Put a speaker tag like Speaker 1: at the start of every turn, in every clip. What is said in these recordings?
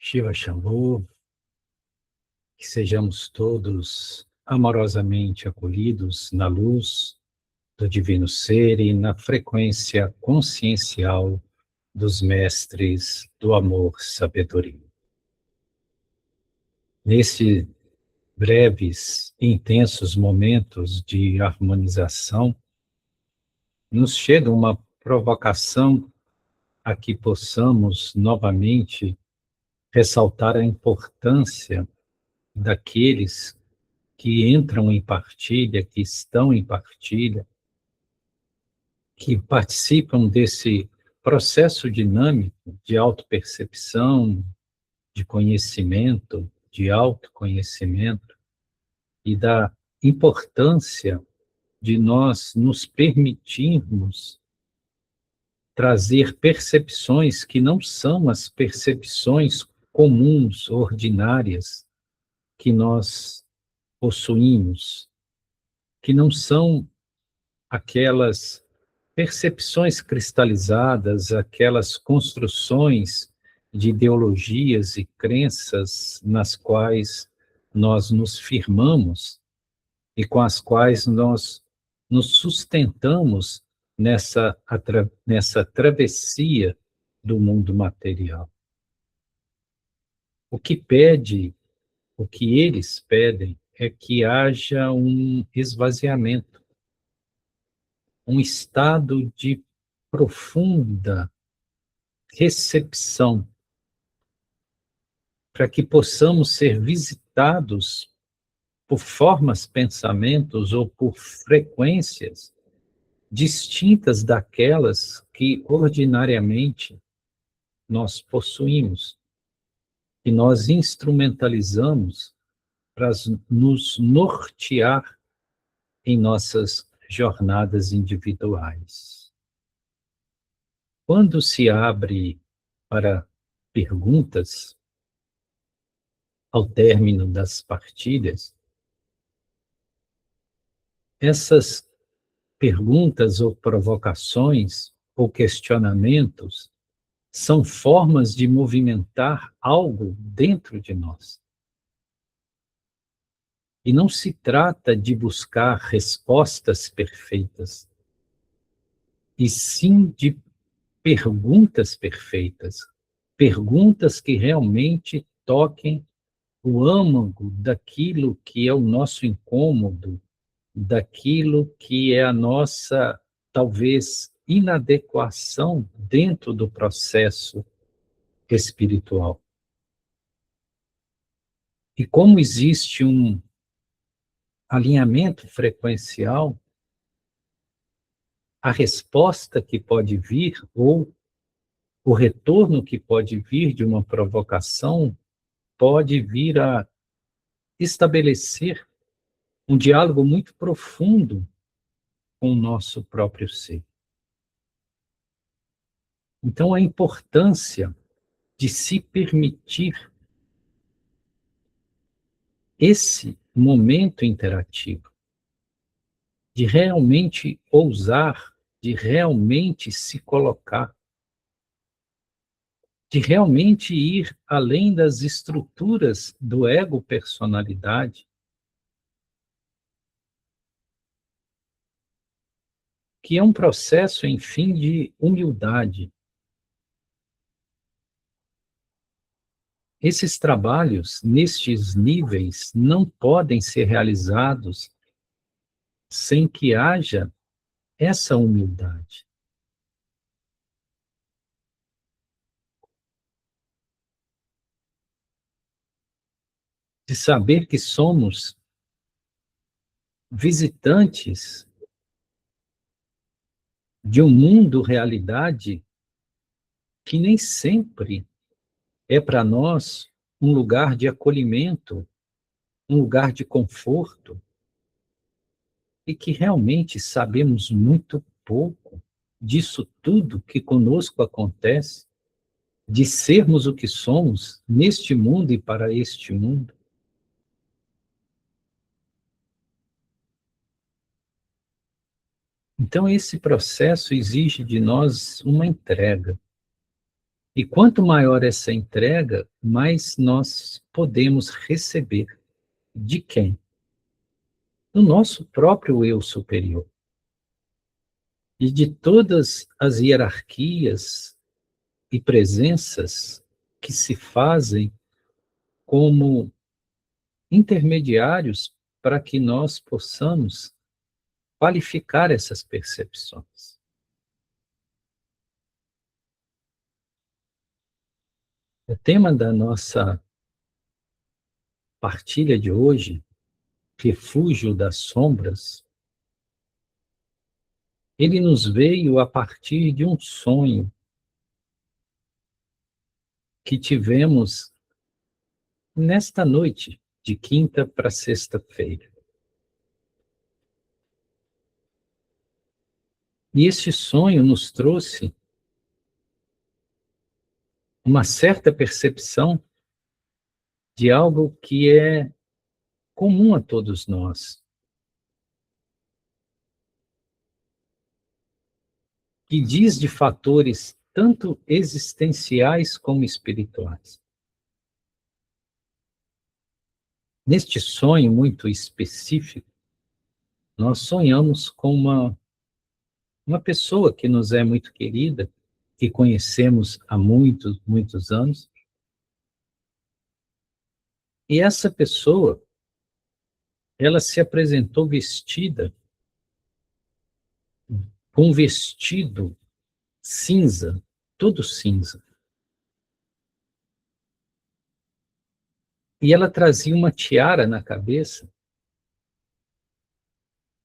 Speaker 1: Shiva Shambhu, que sejamos todos amorosamente acolhidos na luz do Divino Ser e na frequência consciencial dos mestres do amor-sabedoria. Nesses breves e intensos momentos de harmonização, nos chega uma provocação a que possamos novamente ressaltar a importância daqueles que entram em partilha, que estão em partilha, que participam desse processo dinâmico de autopercepção, de conhecimento, de autoconhecimento, e da importância de nós nos permitirmos trazer percepções que não são as percepções comuns, ordinárias, que nós possuímos, que não são aquelas percepções cristalizadas, aquelas construções de ideologias e crenças nas quais nós nos firmamos e com as quais nós nos sustentamos nessa travessia do mundo material. O que eles pedem é que haja um esvaziamento, um estado de profunda recepção, para que possamos ser visitados por formas, pensamentos ou por frequências distintas daquelas que ordinariamente nós possuímos, que nós instrumentalizamos para nos nortear em nossas jornadas individuais. Quando se abre para perguntas, ao término das partilhas, essas perguntas ou provocações ou questionamentos são formas de movimentar algo dentro de nós. E não se trata de buscar respostas perfeitas, e sim de perguntas perfeitas, perguntas que realmente toquem o âmago daquilo que é o nosso incômodo, daquilo que é a nossa, talvez, inadequação dentro do processo espiritual. E como existe um alinhamento frequencial, a resposta que pode vir, ou o retorno que pode vir de uma provocação, pode vir a estabelecer um diálogo muito profundo com o nosso próprio ser. Então, a importância de se permitir esse momento interativo, de realmente ousar, de realmente se colocar, de realmente ir além das estruturas do ego-personalidade, que é um processo, enfim, de humildade. Esses trabalhos, nestes níveis, não podem ser realizados sem que haja essa humildade. De saber que somos visitantes de um mundo, realidade, que nem sempre é para nós um lugar de acolhimento, um lugar de conforto, e que realmente sabemos muito pouco disso tudo que conosco acontece, de sermos o que somos neste mundo e para este mundo. Então, esse processo exige de nós uma entrega, E quanto maior essa entrega, mais nós podemos receber. De quem? Do nosso próprio eu superior. E de todas as hierarquias e presenças que se fazem como intermediários para que nós possamos qualificar essas percepções. O tema da nossa partilha de hoje, Refúgio das Sombras, ele nos veio a partir de um sonho que tivemos nesta noite, de quinta para sexta-feira. E esse sonho nos trouxe uma certa percepção de algo que é comum a todos nós, que diz de fatores tanto existenciais como espirituais. Neste sonho muito específico, nós sonhamos com uma pessoa que nos é muito querida, que conhecemos há muitos, muitos anos, e essa pessoa, ela se apresentou vestida com um vestido cinza, todo cinza. E ela trazia uma tiara na cabeça,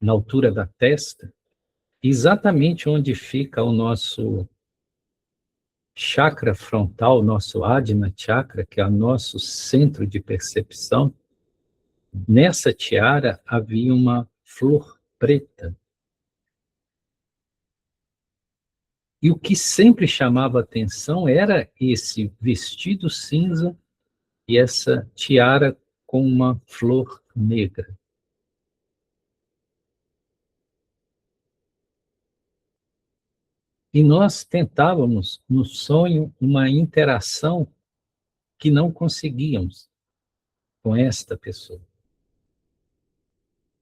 Speaker 1: na altura da testa, exatamente onde fica o nosso chakra frontal, nosso Ajna Chakra, que é o nosso centro de percepção. Nessa tiara havia uma flor preta. E o que sempre chamava atenção era esse vestido cinza e essa tiara com uma flor negra. E nós tentávamos, no sonho, uma interação que não conseguíamos com esta pessoa,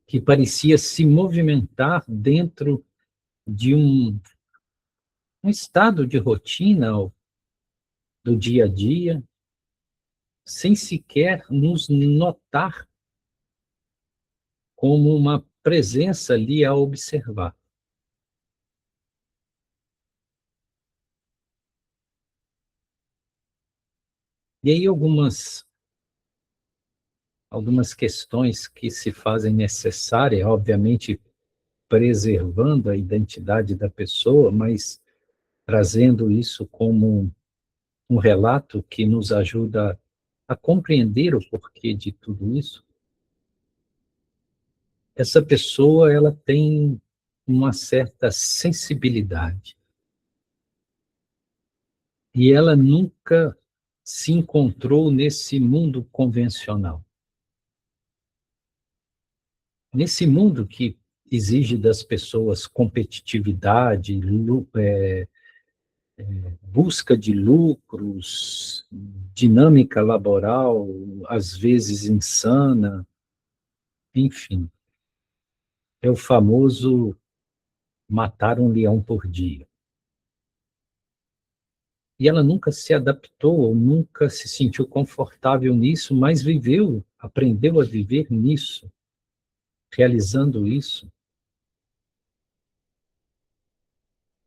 Speaker 1: que parecia se movimentar dentro de um estado de rotina do dia a dia, sem sequer nos notar como uma presença ali a observar. E aí algumas questões que se fazem necessárias, obviamente preservando a identidade da pessoa, mas trazendo isso como um relato que nos ajuda a compreender o porquê de tudo isso. Essa pessoa, ela tem uma certa sensibilidade. E ela nunca se encontrou nesse mundo convencional. Nesse mundo que exige das pessoas competitividade, busca de lucros, dinâmica laboral, às vezes insana, enfim. É o famoso matar um leão por dia. E ela nunca se adaptou, ou nunca se sentiu confortável nisso, mas viveu, aprendeu a viver nisso, realizando isso.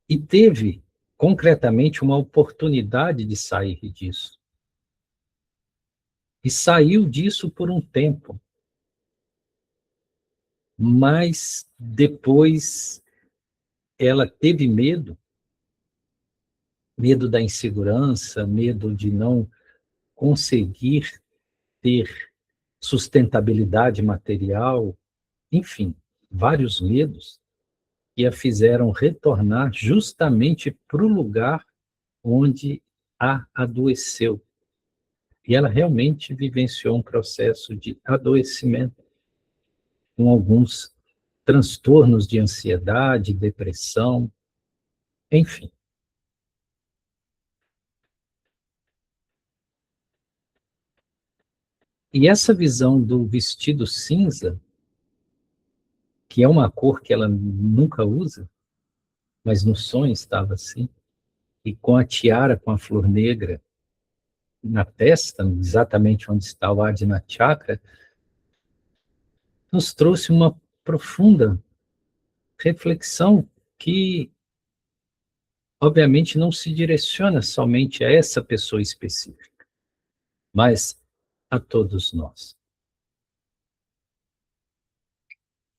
Speaker 1: E teve, concretamente, uma oportunidade de sair disso. E saiu disso por um tempo. Mas depois ela teve medo, medo da insegurança, medo de não conseguir ter sustentabilidade material, enfim, vários medos que a fizeram retornar justamente para o lugar onde a adoeceu. E ela realmente vivenciou um processo de adoecimento, com alguns transtornos de ansiedade, depressão, enfim. E essa visão do vestido cinza, que é uma cor que ela nunca usa, mas no sonho estava assim, e com a tiara com a flor negra na testa, exatamente onde está o Adina Chakra, nos trouxe uma profunda reflexão que, obviamente, não se direciona somente a essa pessoa específica, mas a todos nós.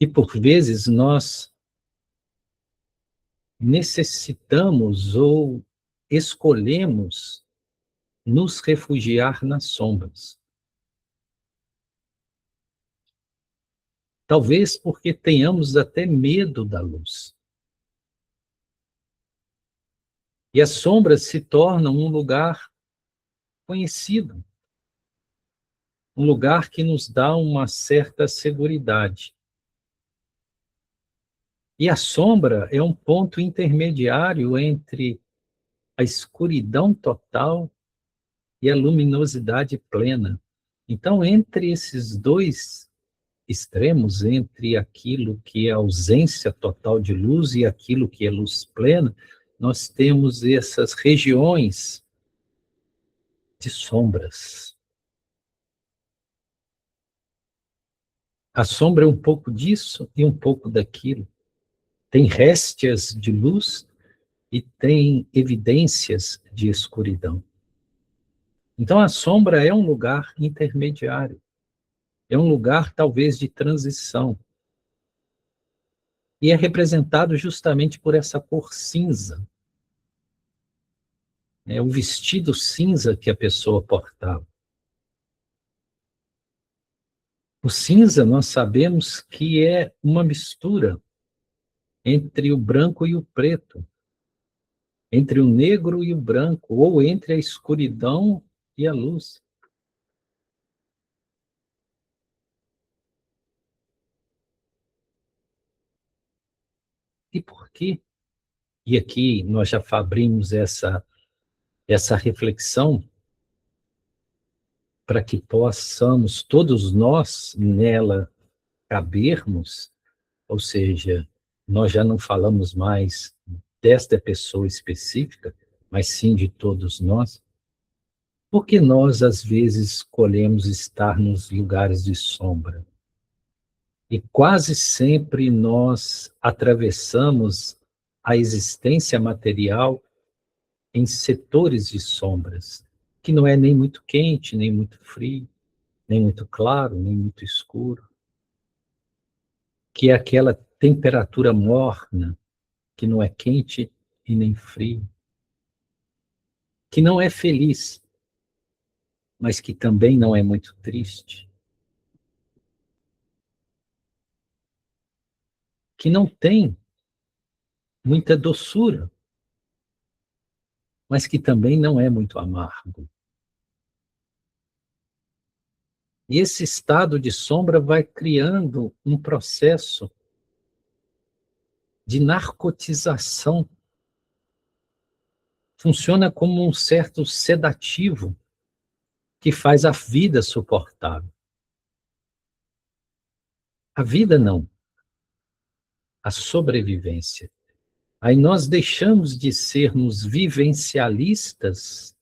Speaker 1: E, por vezes, nós necessitamos ou escolhemos nos refugiar nas sombras. Talvez porque tenhamos até medo da luz. E as sombras se tornam um lugar conhecido, um lugar que nos dá uma certa seguridade. E a sombra é um ponto intermediário entre a escuridão total e a luminosidade plena. Então, entre esses dois extremos, entre aquilo que é ausência total de luz e aquilo que é luz plena, nós temos essas regiões de sombras. A sombra é um pouco disso e um pouco daquilo. Tem réstias de luz e tem evidências de escuridão. Então, a sombra é um lugar intermediário. É um lugar, talvez, de transição. E é representado justamente por essa cor cinza. É o vestido cinza que a pessoa portava. O cinza, nós sabemos que é uma mistura entre o branco e o preto, entre o negro e o branco, ou entre a escuridão e a luz. E por quê? E aqui nós já abrimos essa reflexão para que possamos, todos nós, nela cabermos, ou seja, nós já não falamos mais desta pessoa específica, mas sim de todos nós, porque nós, às vezes, escolhemos estar nos lugares de sombra. E quase sempre nós atravessamos a existência material em setores de sombras, que não é nem muito quente, nem muito frio, nem muito claro, nem muito escuro, que é aquela temperatura morna, que não é quente e nem frio, que não é feliz, mas que também não é muito triste, que não tem muita doçura, mas que também não é muito amargo. E esse estado de sombra vai criando um processo de narcotização. Funciona como um certo sedativo que faz a vida suportável. A vida não, a sobrevivência. Aí nós deixamos de sermos vivencialistas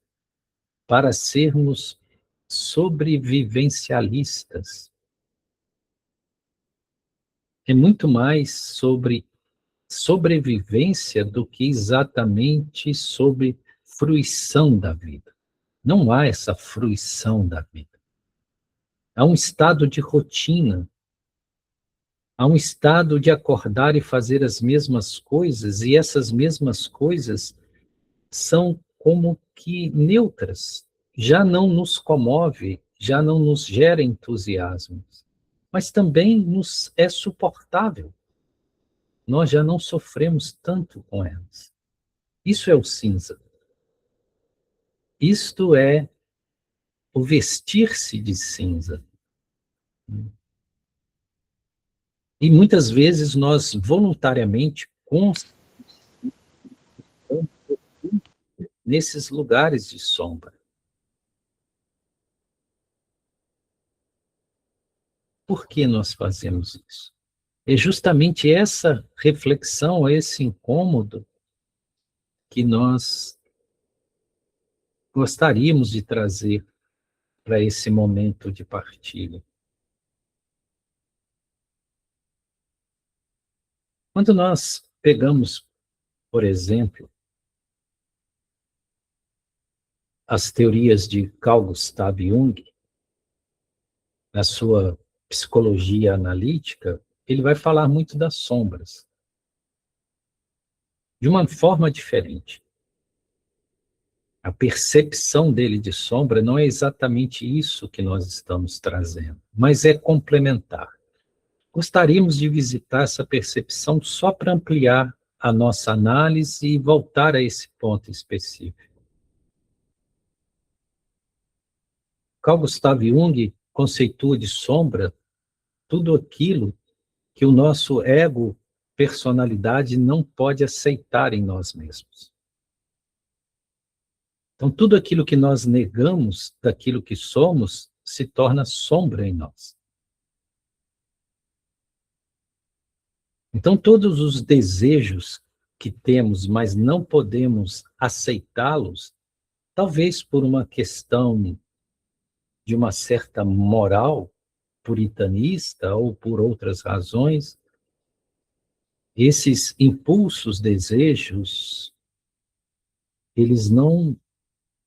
Speaker 1: para sermos sobrevivencialistas. É muito mais sobre sobrevivência do que exatamente sobre fruição da vida. Não há essa fruição da vida. Há um estado de rotina, há um estado de acordar e fazer as mesmas coisas, e essas mesmas coisas são como que neutras, já não nos comove, já não nos gera entusiasmo, mas também nos é suportável. Nós já não sofremos tanto com elas. Isso é o cinza. Isto é o vestir-se de cinza. E muitas vezes nós voluntariamente nesses lugares de sombra. por que nós fazemos isso? É justamente essa reflexão, esse incômodo que nós gostaríamos de trazer para esse momento de partilha. Quando nós pegamos, por exemplo, as teorias de Carl Gustav Jung, na sua psicologia analítica, ele vai falar muito das sombras, de uma forma diferente. A percepção dele de sombra não é exatamente isso que nós estamos trazendo, mas é complementar. Gostaríamos de visitar essa percepção só para ampliar a nossa análise e voltar a esse ponto específico. Carl Gustav Jung conceitua de sombra tudo aquilo que o nosso ego, personalidade, não pode aceitar em nós mesmos. Então, tudo aquilo que nós negamos daquilo que somos se torna sombra em nós. Então, todos os desejos que temos, mas não podemos aceitá-los, talvez por uma questão de uma certa moral puritanista ou por outras razões, esses impulsos, desejos, eles não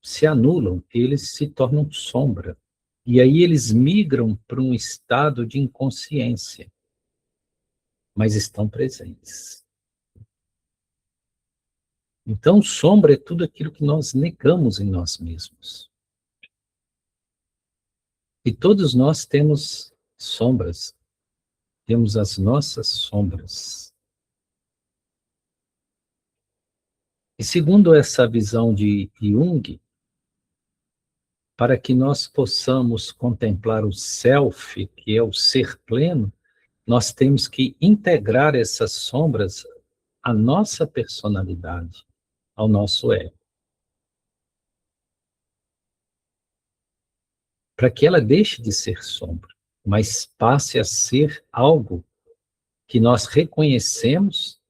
Speaker 1: se anulam, eles se tornam sombra. E aí eles migram para um estado de inconsciência, mas estão presentes. Então, sombra é tudo aquilo que nós negamos em nós mesmos. E todos nós temos sombras, temos as nossas sombras. E segundo essa visão de Jung, para que nós possamos contemplar o self, que é o ser pleno, nós temos que integrar essas sombras à nossa personalidade, ao nosso ego. Para que ela deixe de ser sombra, mas passe a ser algo que nós reconhecemos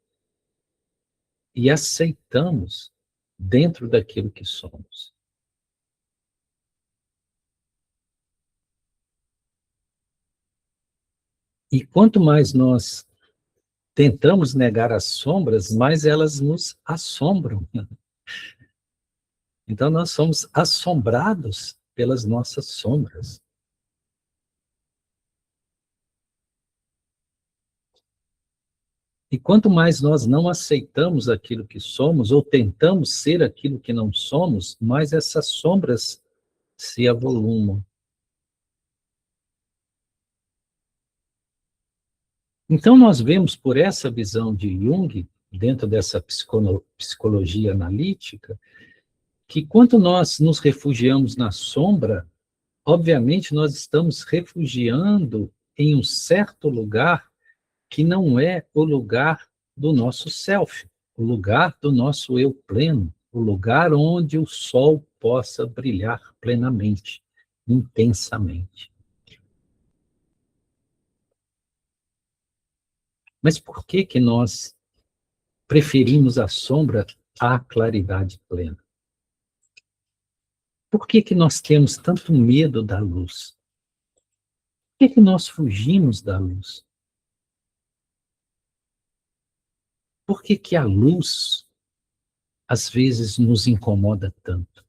Speaker 1: e aceitamos dentro daquilo que somos. E quanto mais nós tentamos negar as sombras, mais elas nos assombram. Então nós somos assombrados pelas nossas sombras. E quanto mais nós não aceitamos aquilo que somos, ou tentamos ser aquilo que não somos, mais essas sombras se avolumam. Então nós vemos por essa visão de Jung, dentro dessa psicologia analítica, que quando nós nos refugiamos na sombra, obviamente nós estamos refugiando em um certo lugar que não é o lugar do nosso self, o lugar do nosso eu pleno, o lugar onde o sol possa brilhar plenamente, intensamente. Mas por que que nós preferimos a sombra à claridade plena? Por que que nós temos tanto medo da luz? Por que que nós fugimos da luz? Por que que a luz, às vezes, nos incomoda tanto?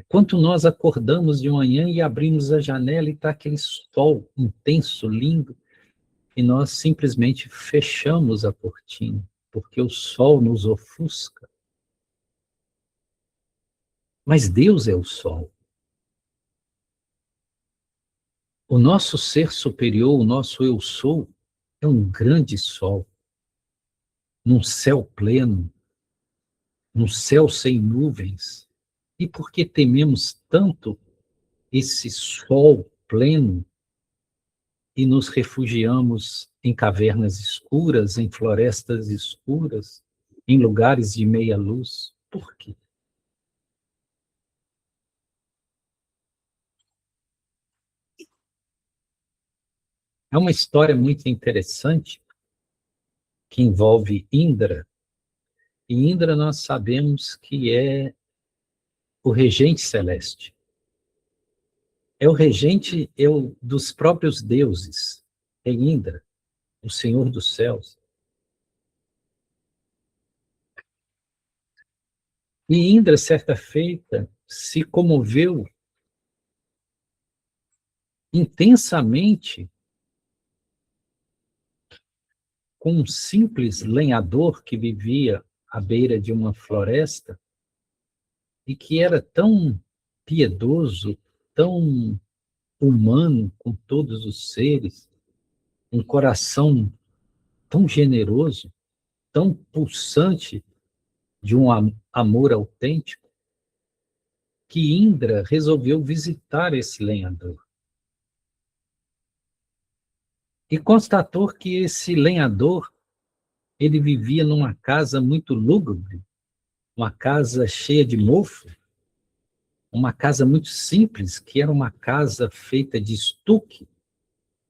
Speaker 1: Quando nós acordamos de manhã e abrimos a janela e está aquele sol intenso, lindo, e nós simplesmente fechamos a cortina, porque o sol nos ofusca. Mas Deus é o sol. O nosso ser superior, o nosso eu sou, é um grande sol, num céu pleno, num céu sem nuvens. E por que tememos tanto esse sol pleno e nos refugiamos em cavernas escuras, em florestas escuras, em lugares de meia luz? Por quê? Há uma história muito interessante que envolve Indra, e Indra nós sabemos que é o regente celeste. É o regente dos próprios deuses, é Indra, o Senhor dos céus. E Indra, certa feita, se comoveu intensamente com um simples lenhador que vivia à beira de uma floresta e que era tão piedoso, tão humano com todos os seres, um coração tão generoso, tão pulsante de um amor autêntico, que Indra resolveu visitar esse lenhador. E constatou que esse lenhador, ele vivia numa casa muito lúgubre, uma casa cheia de mofo, uma casa muito simples, que era uma casa feita de estuque,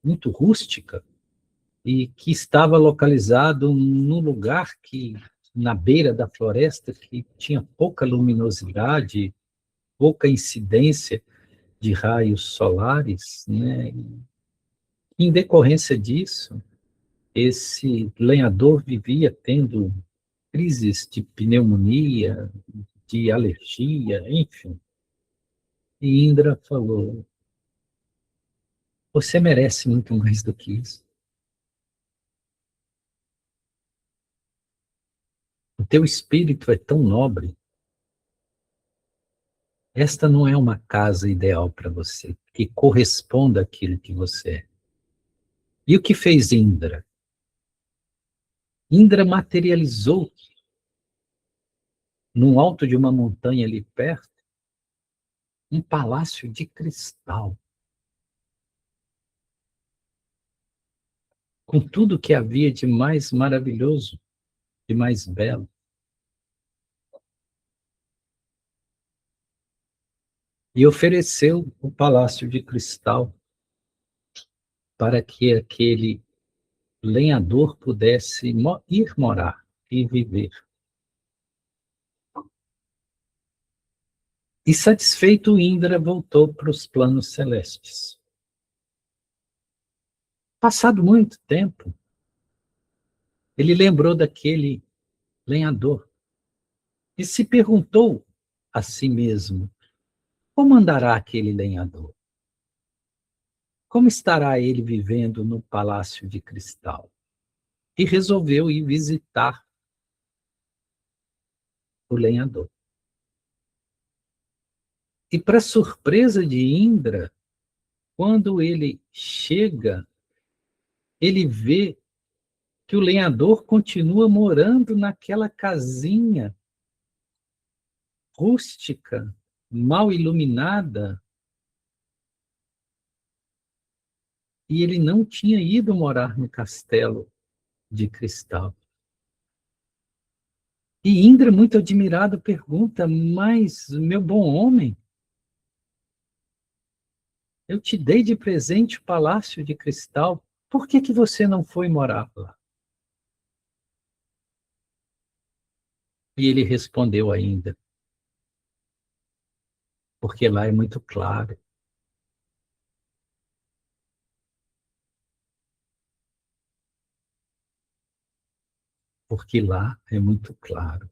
Speaker 1: muito rústica, e que estava localizado num lugar que, na beira da floresta, que tinha pouca luminosidade, pouca incidência de raios solares, né? Em decorrência disso, esse lenhador vivia tendo crises de pneumonia, de alergia, enfim. E Indra falou: você merece muito mais do que isso. O teu espírito é tão nobre. Esta não é uma casa ideal para você, que corresponda àquilo que você é. E o que fez Indra? Indra materializou, no alto de uma montanha ali perto, um palácio de cristal, com tudo que havia de mais maravilhoso, de mais belo. E ofereceu o palácio de cristal para que aquele lenhador pudesse ir morar e viver. E satisfeito, Indra voltou para os planos celestes. Passado muito tempo, ele lembrou daquele lenhador e se perguntou a si mesmo: como andará aquele lenhador? Como estará ele vivendo no palácio de cristal? E resolveu ir visitar o lenhador. E, para surpresa de Indra, quando ele chega, ele vê que o lenhador continua morando naquela casinha rústica, mal iluminada, e ele não tinha ido morar no castelo de cristal. E Indra, muito admirado, pergunta: mas, meu bom homem, eu te dei de presente o palácio de cristal, por que que você não foi morar lá? E ele respondeu ainda: porque lá é muito claro. Porque lá é muito claro.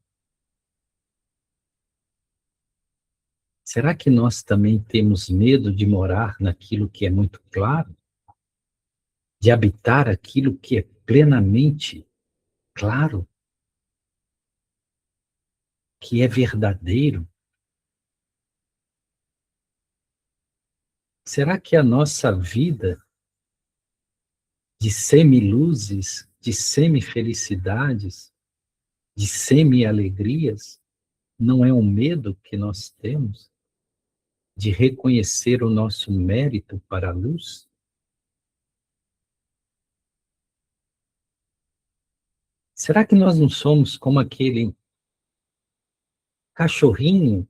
Speaker 1: Será que nós também temos medo de morar naquilo que é muito claro? De habitar aquilo que é plenamente claro? Que é verdadeiro? Será que a nossa vida de semi-luzes, de semi-felicidades, de semi-alegrias, não é um medo que nós temos de reconhecer o nosso mérito para a luz? Será que nós não somos como aquele cachorrinho,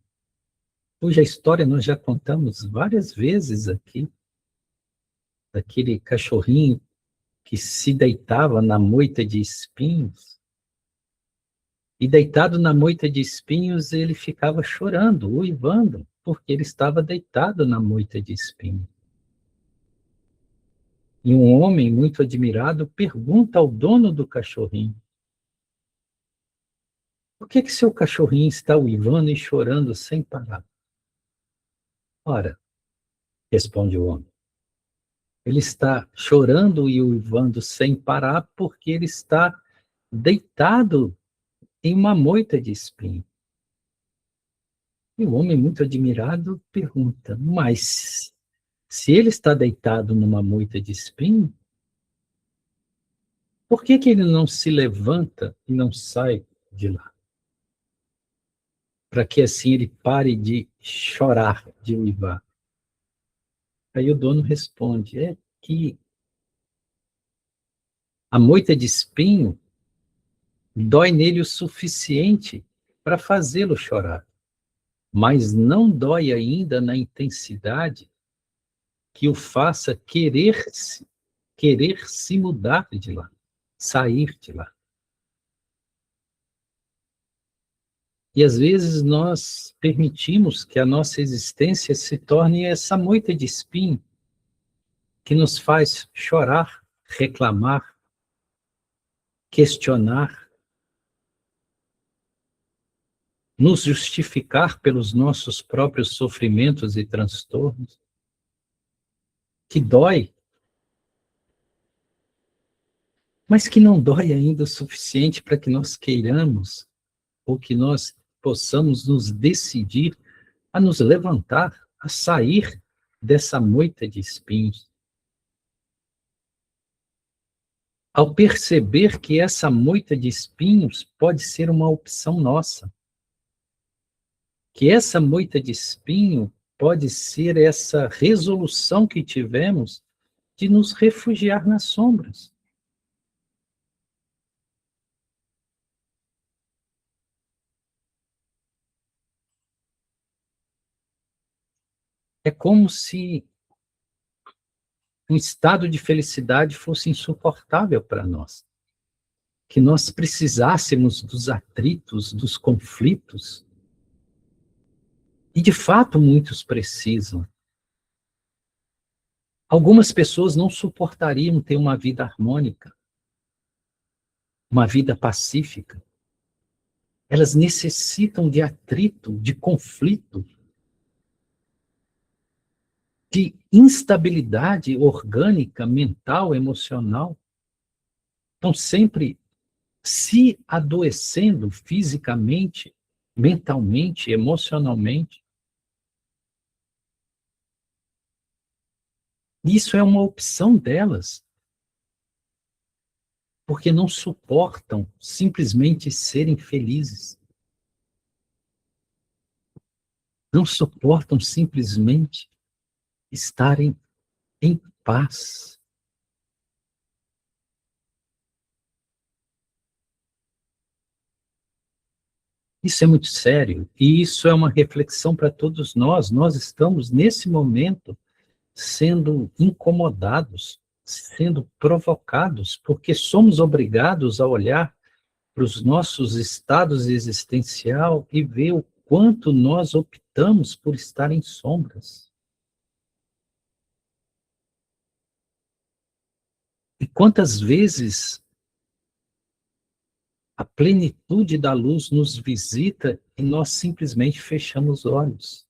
Speaker 1: cuja história nós já contamos várias vezes aqui, daquele cachorrinho que se deitava na moita de espinhos, e deitado na moita de espinhos, ele ficava chorando, uivando, porque ele estava deitado na moita de espinhos. E um homem muito admirado pergunta ao dono do cachorrinho: por que seu cachorrinho está uivando e chorando sem parar? Ora, responde o homem, ele está chorando e uivando sem parar porque ele está deitado em uma moita de espinho. E o homem, muito admirado, pergunta: mas se ele está deitado numa moita de espinho, por que ele não se levanta e não sai de lá? Para que assim ele pare de chorar, de uivar. Aí o dono responde: é que a moita de espinho dói nele o suficiente para fazê-lo chorar, mas não dói ainda na intensidade que o faça querer se mudar de lá, sair de lá. E às vezes nós permitimos que a nossa existência se torne essa moita de espinho que nos faz chorar, reclamar, questionar, nos justificar pelos nossos próprios sofrimentos e transtornos, que dói, mas que não dói ainda o suficiente para que nós queiramos ou que nós possamos nos decidir a nos levantar, a sair dessa moita de espinhos. Ao perceber que essa moita de espinhos pode ser uma opção nossa, que essa moita de espinho pode ser essa resolução que tivemos de nos refugiar nas sombras. É como se um estado de felicidade fosse insuportável para nós, que nós precisássemos dos atritos, dos conflitos, e de fato muitos precisam. Algumas pessoas não suportariam ter uma vida harmônica, uma vida pacífica. Elas necessitam de atrito, de conflito, de instabilidade orgânica, mental, emocional. Estão sempre se adoecendo fisicamente, mentalmente, emocionalmente. Isso é uma opção delas, porque não suportam simplesmente serem felizes. Não suportam simplesmente estarem em paz. Isso é muito sério, e isso é uma reflexão para todos nós. Nós estamos, nesse momento, sendo incomodados, sendo provocados, porque somos obrigados a olhar para os nossos estados existencial e ver o quanto nós optamos por estar em sombras. E quantas vezes a plenitude da luz nos visita e nós simplesmente fechamos os olhos.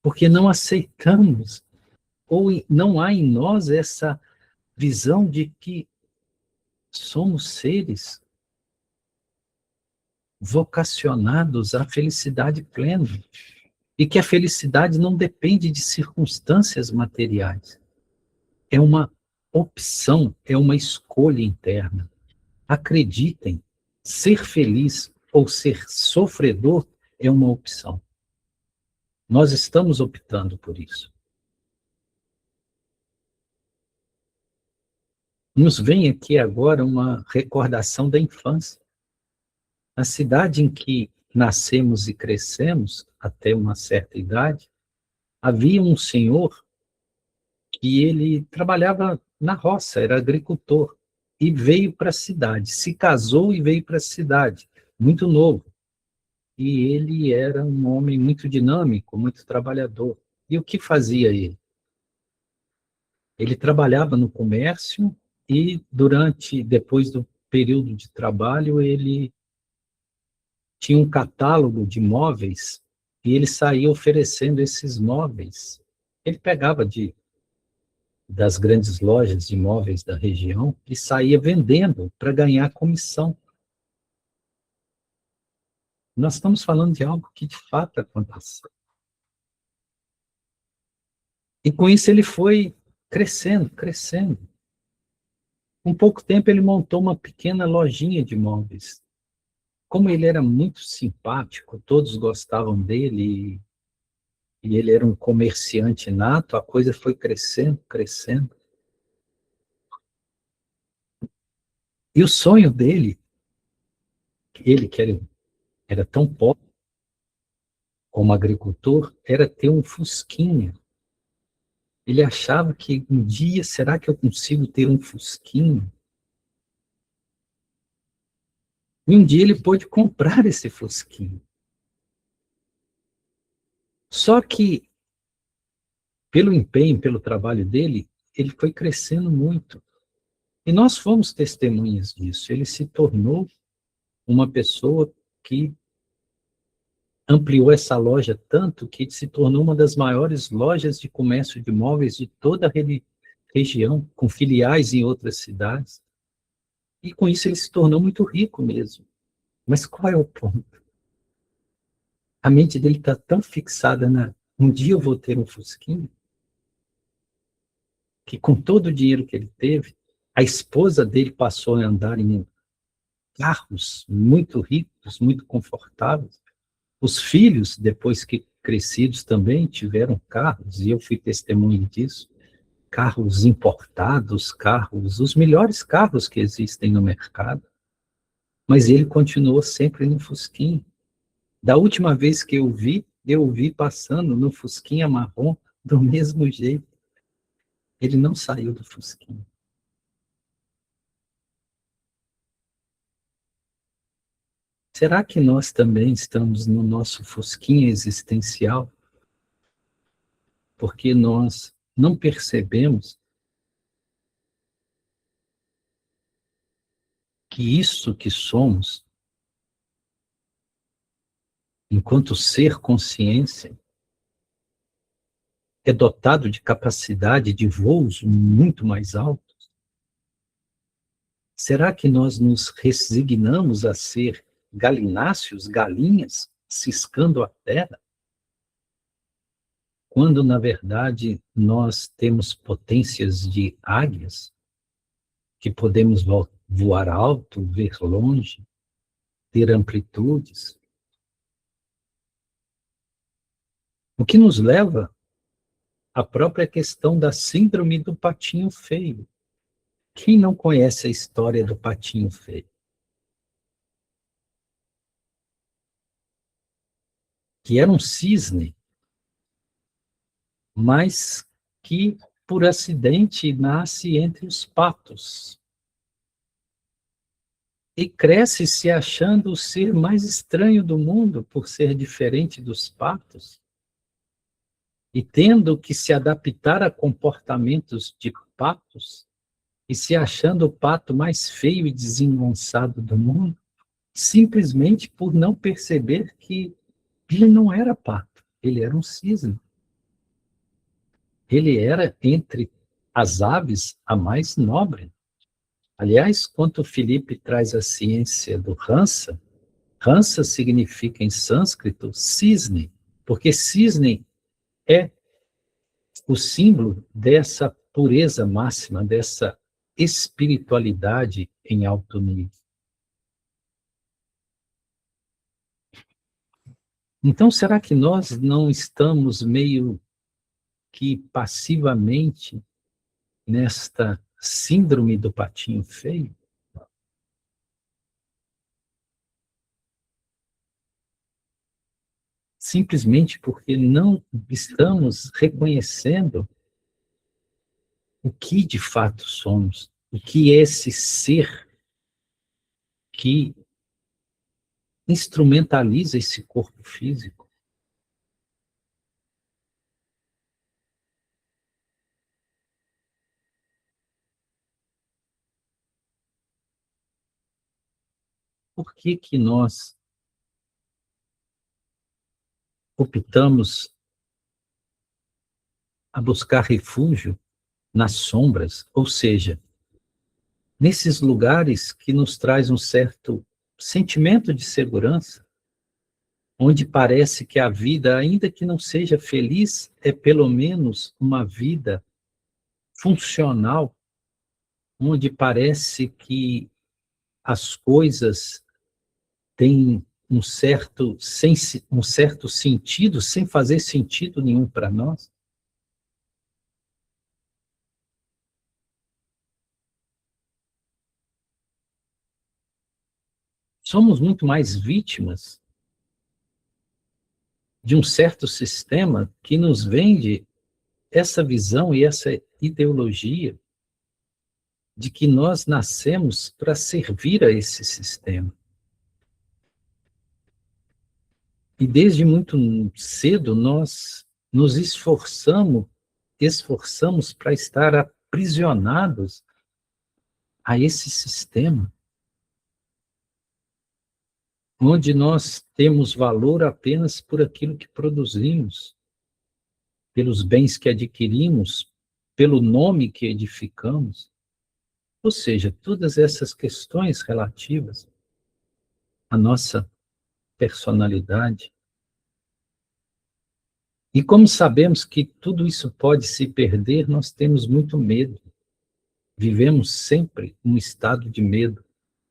Speaker 1: Porque não aceitamos, ou não há em nós essa visão de que somos seres vocacionados à felicidade plena. E que a felicidade não depende de circunstâncias materiais. É uma opção, é uma escolha interna. Acreditem, ser feliz ou ser sofredor é uma opção. Nós estamos optando por isso. Nos vem aqui agora uma recordação da infância. A cidade em que nascemos e crescemos, até uma certa idade, Havia um senhor que ele trabalhava na roça, era agricultor, e veio para a cidade, se casou e veio para a cidade, muito novo. E ele era um homem muito dinâmico, muito trabalhador. E o que fazia ele? Ele trabalhava no comércio e depois do período de trabalho, ele tinha um catálogo de móveis e ele saía oferecendo esses móveis. Ele pegava das grandes lojas de móveis da região e saía vendendo para ganhar comissão. Nós estamos falando de algo que de fato aconteceu. E com isso ele foi crescendo, crescendo. Com pouco tempo ele montou uma pequena lojinha de móveis. Como ele era muito simpático, todos gostavam dele e ele era um comerciante nato, a coisa foi crescendo, crescendo. E o sonho dele, ele que era tão pobre como agricultor, era ter um fusquinha. Ele achava que um dia, será que eu consigo ter um fusquinha? E um dia ele pôde comprar esse fusquinha. Só que, pelo empenho, pelo trabalho dele, ele foi crescendo muito. E nós fomos testemunhas disso. Ele se tornou uma pessoa que ampliou essa loja tanto que se tornou uma das maiores lojas de comércio de móveis de toda a região, com filiais em outras cidades. E com isso ele se tornou muito rico mesmo. Mas qual é o ponto? A mente dele está tão fixada um dia eu vou ter um fusquinha, que com todo o dinheiro que ele teve, a esposa dele passou a andar em carros muito ricos, muito confortáveis. Os filhos, depois que crescidos, também tiveram carros, e eu fui testemunha disso. Carros importados, os melhores carros que existem no mercado. Mas ele continuou sempre no Fusquinha. Da última vez que eu o vi passando no Fusquinha marrom do mesmo jeito. Ele não saiu do Fusquinha. Será que nós também estamos no nosso Fusquinha existencial? Porque nós não percebemos que isso que somos, enquanto ser consciência, é dotado de capacidade de voos muito mais altos? Será que nós nos resignamos a ser galináceos, galinhas, ciscando a terra? Quando, na verdade, nós temos potências de águias, que podemos voar alto, ver longe, ter amplitudes. O que nos leva à própria questão da síndrome do patinho feio. Quem não conhece a história do patinho feio? Que era um cisne, mas que, por acidente, nasce entre os patos. E cresce se achando o ser mais estranho do mundo, por ser diferente dos patos, e tendo que se adaptar a comportamentos de patos, e se achando o pato mais feio e desengonçado do mundo, simplesmente por não perceber que ele não era pato, ele era um cisne. Ele era, entre as aves, a mais nobre. Aliás, quando Felipe traz a ciência do Hansa, Hansa significa em sânscrito cisne, porque cisne é o símbolo dessa pureza máxima, dessa espiritualidade em alto nível. Então, será que nós não estamos meio que passivamente nesta síndrome do patinho feio? simplesmente porque não estamos reconhecendo o que de fato somos, o que é esse ser que instrumentaliza esse corpo físico. Por que que nós optamos a buscar refúgio nas sombras, ou seja, nesses lugares que nos traz um certo sentimento de segurança, onde parece que a vida, ainda que não seja feliz, é pelo menos uma vida funcional, onde parece que as coisas têm um certo sentido, sem fazer sentido nenhum para nós? Somos muito mais vítimas de um certo sistema que nos vende essa visão e essa ideologia de que nós nascemos para servir a esse sistema. E desde muito cedo nós nos esforçamos para estar aprisionados a esse sistema, onde nós temos valor apenas por aquilo que produzimos, pelos bens que adquirimos, pelo nome que edificamos, ou seja, todas essas questões relativas à nossa personalidade. E como sabemos que tudo isso pode se perder, nós temos muito medo. Vivemos sempre um estado de medo.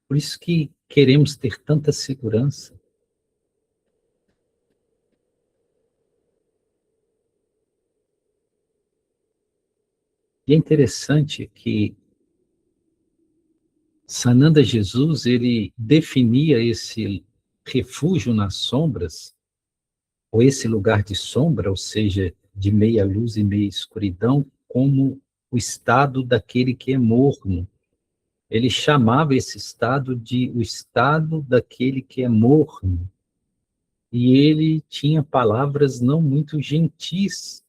Speaker 1: Por isso que queremos ter tanta segurança. E é interessante que Sananda Jesus, ele definia esse refúgio nas sombras, ou esse lugar de sombra, ou seja, de meia luz e meia escuridão, como o estado daquele que é morno. Ele chamava esse estado de o estado daquele que é morno. E ele tinha palavras não muito gentis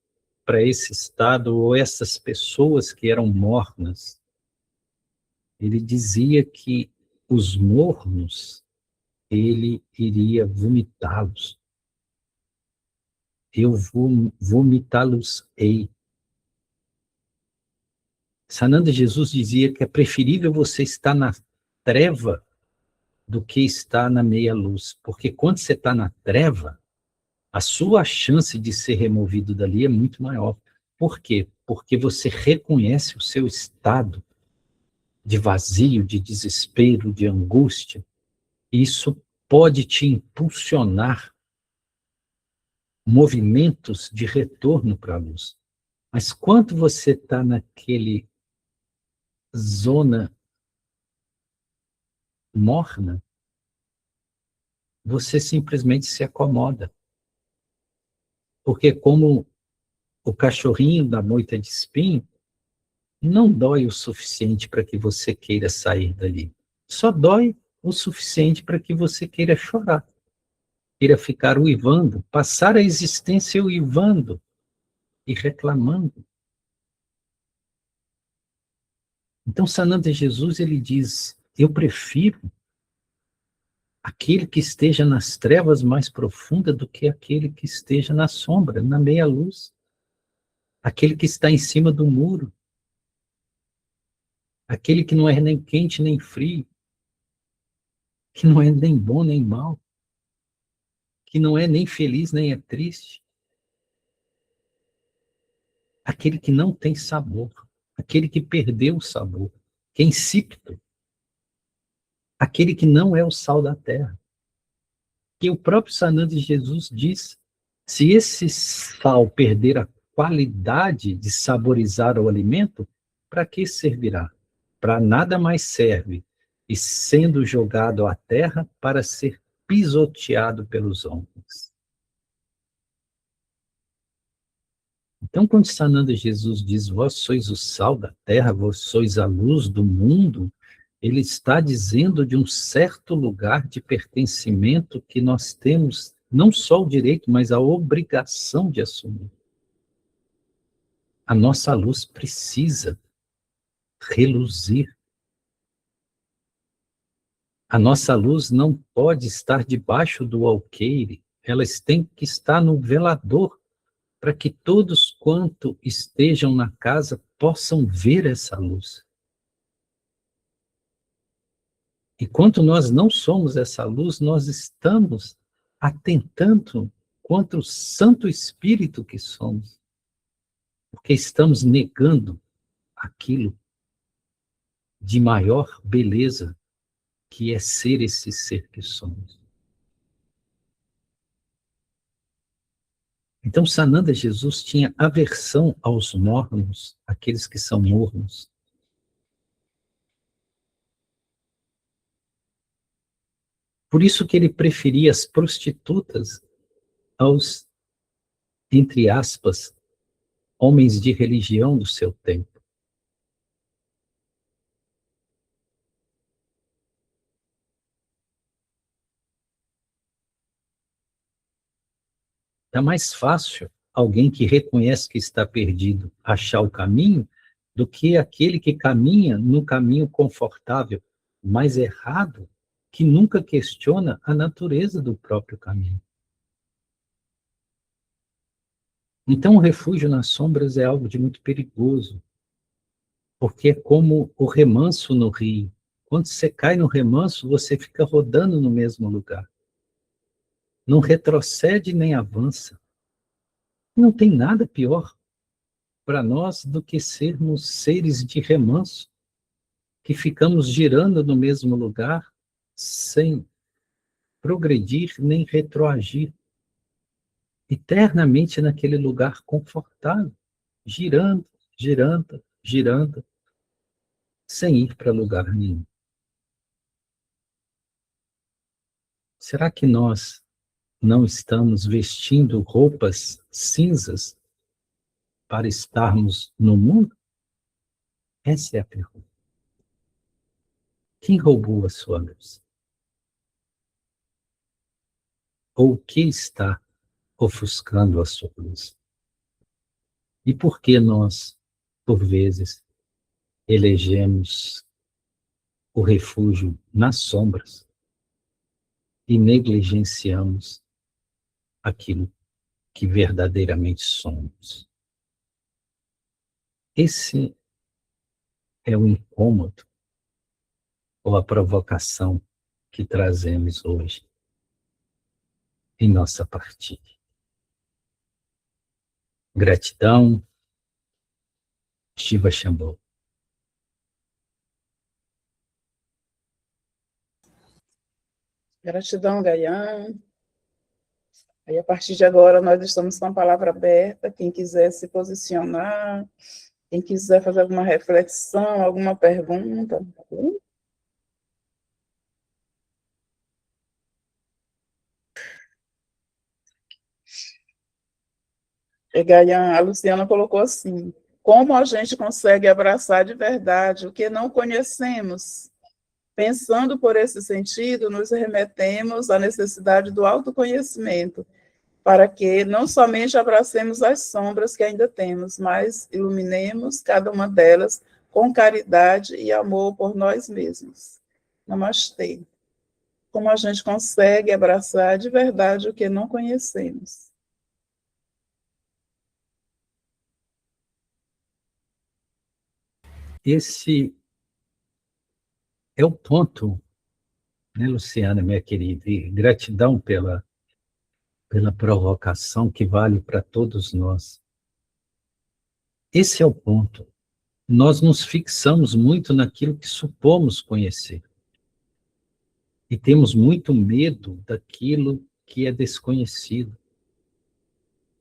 Speaker 1: para esse estado ou essas pessoas que eram mornas. Ele dizia que os mornos, ele iria vomitá-los. Eu vou vomitá-los-ei. Sananda Jesus dizia que é preferível você estar na treva do que estar na meia-luz, porque quando você está na treva, a sua chance de ser removido dali é muito maior. Por quê? Porque você reconhece o seu estado de vazio, de desespero, de angústia. Isso pode te impulsionar movimentos de retorno para a luz. Mas quando você está naquele zona morna, você simplesmente se acomoda. Porque como o cachorrinho da moita de espinho, não dói o suficiente para que você queira sair dali. Só dói o suficiente para que você queira chorar, queira ficar uivando, passar a existência uivando e reclamando. Então, Sananda Jesus, ele diz, eu prefiro aquele que esteja nas trevas mais profundas do que aquele que esteja na sombra, na meia-luz. Aquele que está em cima do muro. Aquele que não é nem quente nem frio. Que não é nem bom nem mal. Que não é nem feliz nem é triste. Aquele que não tem sabor. Aquele que perdeu o sabor. Que é insípido. Aquele que não é o sal da terra. Que o próprio Sananda de Jesus diz, se esse sal perder a qualidade de saborizar o alimento, para que servirá? Para nada mais serve, e sendo jogado à terra para ser pisoteado pelos homens. Então, quando Sananda Jesus diz, vós sois o sal da terra, vós sois a luz do mundo, ele está dizendo de um certo lugar de pertencimento que nós temos não só o direito, mas a obrigação de assumir. A nossa luz precisa reluzir. A nossa luz não pode estar debaixo do alqueire, elas têm que estar no velador, para que todos quanto estejam na casa possam ver essa luz. E quanto nós não somos essa luz, nós estamos atentando contra o Santo Espírito que somos, porque estamos negando aquilo de maior beleza que é ser esse ser que somos. Então, Sananda Jesus tinha aversão aos mornos, aqueles que são mornos. Por isso que ele preferia as prostitutas aos, entre aspas, homens de religião do seu tempo. É mais fácil alguém que reconhece que está perdido achar o caminho do que aquele que caminha no caminho confortável, mas errado, que nunca questiona a natureza do próprio caminho. Então, o refúgio nas sombras é algo de muito perigoso, porque é como o remanso no rio. Quando você cai no remanso, você fica rodando no mesmo lugar. Não retrocede nem avança. Não tem nada pior para nós do que sermos seres de remanso, que ficamos girando no mesmo lugar sem progredir nem retroagir, eternamente naquele lugar confortável, girando, girando, girando, sem ir para lugar nenhum. Será que nós não estamos vestindo roupas cinzas para estarmos no mundo? Essa é a pergunta. Quem roubou a sua luz? Ou o que está ofuscando a sua luz? E por que nós, por vezes, elegemos o refúgio nas sombras e negligenciamos aquilo que verdadeiramente somos? Esse é o incômodo ou a provocação que trazemos hoje em nossa partilha. Gratidão, Shiva Shambho.
Speaker 2: Gratidão, Gaian. Aí, a partir de agora, nós estamos com a palavra aberta. Quem quiser se posicionar, quem quiser fazer alguma reflexão, alguma pergunta. E Gaian, a Luciana colocou assim: como a gente consegue abraçar de verdade o que não conhecemos? Pensando por esse sentido, nos remetemos à necessidade do autoconhecimento, para que não somente abracemos as sombras que ainda temos, mas iluminemos cada uma delas com caridade e amor por nós mesmos. Namastê. Como a gente consegue abraçar de verdade o que não conhecemos?
Speaker 1: Esse é o ponto, né, Luciana, minha querida, e gratidão pela provocação que vale para todos nós. Esse é o ponto. Nós nos fixamos muito naquilo que supomos conhecer. E temos muito medo daquilo que é desconhecido.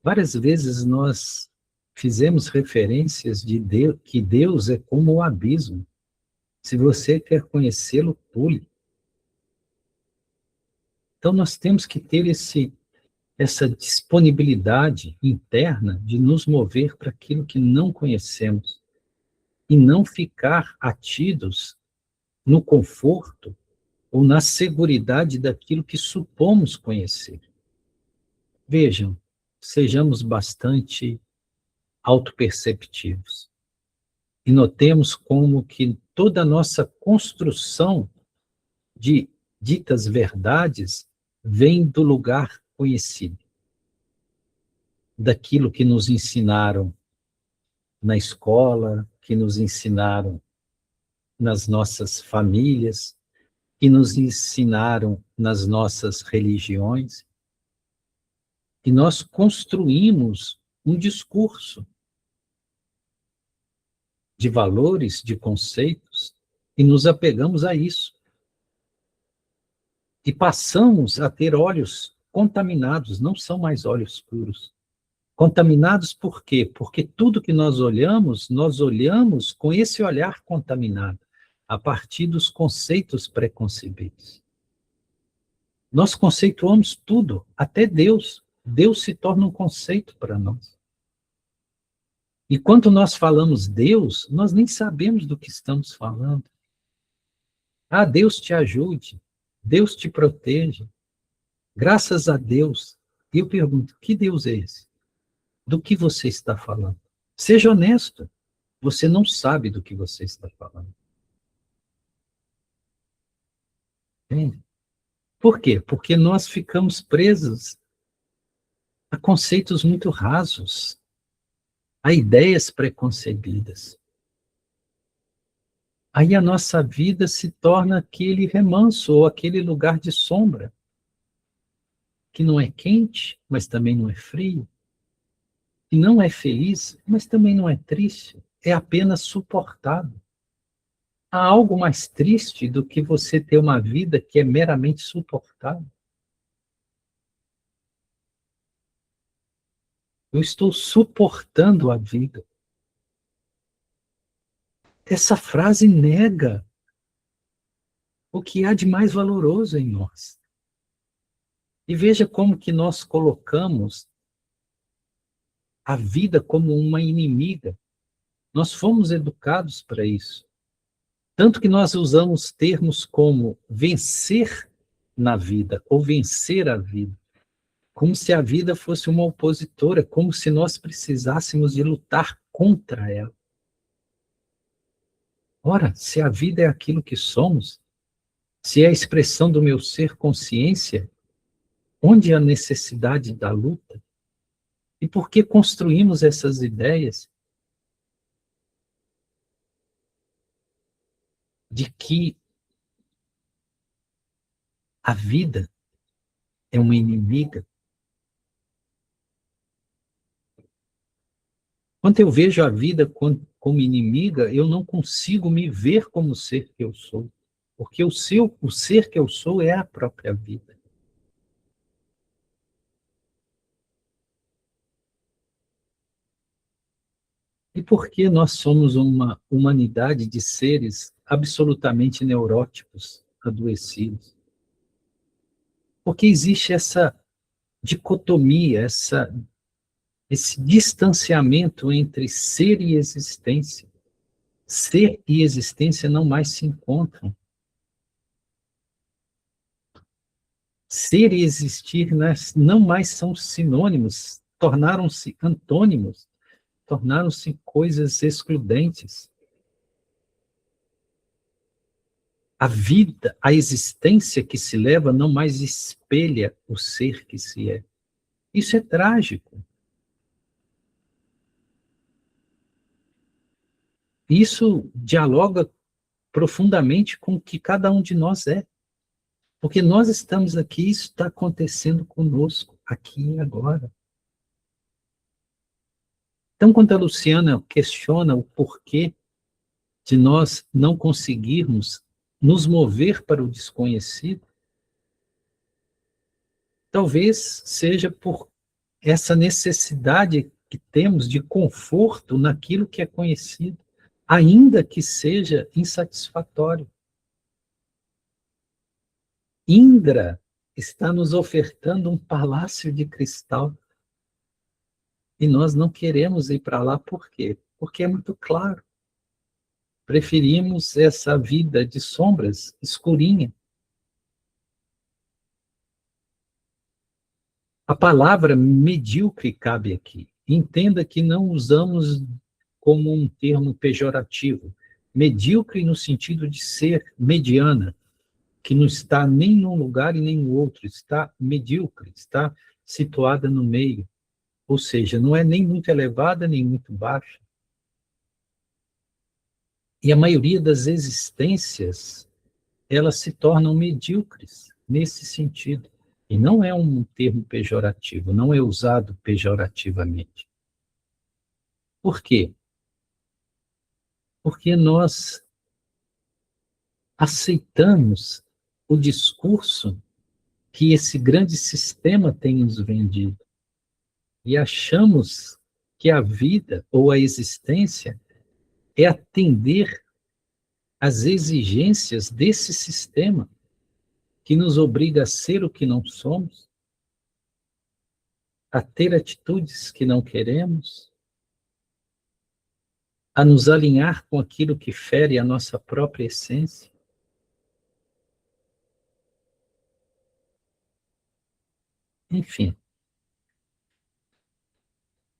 Speaker 1: Várias vezes nós fizemos referências de Deus, que Deus é como o abismo. Se você quer conhecê-lo, pule. Então nós temos que ter essa disponibilidade interna de nos mover para aquilo que não conhecemos e não ficar atidos no conforto ou na seguridade daquilo que supomos conhecer. Vejam, sejamos bastante autoperceptivos e notemos como que toda a nossa construção de ditas verdades vem do lugar conhecido, daquilo que nos ensinaram na escola, que nos ensinaram nas nossas famílias, que nos ensinaram nas nossas religiões. E nós construímos um discurso de valores, de conceitos, e nos apegamos a isso. E passamos a ter olhos contaminados, não são mais olhos puros. Contaminados por quê? Porque tudo que nós olhamos com esse olhar contaminado, a partir dos conceitos preconcebidos. Nós conceituamos tudo, até Deus. Deus se torna um conceito para nós. E quando nós falamos Deus, nós nem sabemos do que estamos falando. Ah, Deus te ajude, Deus te proteja, graças a Deus. E eu pergunto, que Deus é esse? Do que você está falando? Seja honesto, você não sabe do que você está falando. Entende? Por quê? Porque nós ficamos presos a conceitos muito rasos, a ideias preconcebidas. Aí a nossa vida se torna aquele remanso, ou aquele lugar de sombra, que não é quente, mas também não é frio, que não é feliz, mas também não é triste, é apenas suportado. Há algo mais triste do que você ter uma vida que é meramente suportável? Eu estou suportando a vida. Essa frase nega o que há de mais valoroso em nós. E veja como que nós colocamos a vida como uma inimiga. Nós fomos educados para isso. Tanto que nós usamos termos como vencer na vida, ou vencer a vida, como se a vida fosse uma opositora, como se nós precisássemos de lutar contra ela. Ora, se a vida é aquilo que somos, se é a expressão do meu ser consciência, onde a necessidade da luta? E por que construímos essas ideias de que a vida é uma inimiga? Quando eu vejo a vida como inimiga, eu não consigo me ver como o ser que eu sou. Porque o ser que eu sou é a própria vida. E por que nós somos uma humanidade de seres absolutamente neuróticos, adoecidos? Porque existe essa dicotomia, esse distanciamento entre ser e existência. Ser e existência não mais se encontram. Ser e existir não mais são sinônimos, tornaram-se antônimos, tornaram-se coisas excludentes. A vida, a existência que se leva não mais espelha o ser que se é. Isso é trágico. Isso dialoga profundamente com o que cada um de nós é. Porque nós estamos aqui, isso está acontecendo conosco, aqui e agora. Então, quando a Luciana questiona o porquê de nós não conseguirmos nos mover para o desconhecido, talvez seja por essa necessidade que temos de conforto naquilo que é conhecido, ainda que seja insatisfatório. Indra está nos ofertando um palácio de cristal. E nós não queremos ir para lá, por quê? Porque é muito claro. Preferimos essa vida de sombras, escurinha. A palavra medíocre cabe aqui. Entenda que não usamos como um termo pejorativo. Medíocre no sentido de ser mediana, que não está nem num lugar e nem no outro, está medíocre, está situada no meio. Ou seja, não é nem muito elevada, nem muito baixa. E a maioria das existências, elas se tornam medíocres nesse sentido. E não é um termo pejorativo, não é usado pejorativamente. Por quê? Porque nós aceitamos o discurso que esse grande sistema tem nos vendido e achamos que a vida ou a existência é atender às exigências desse sistema que nos obriga a ser o que não somos, a ter atitudes que não queremos, a nos alinhar com aquilo que fere a nossa própria essência. Enfim,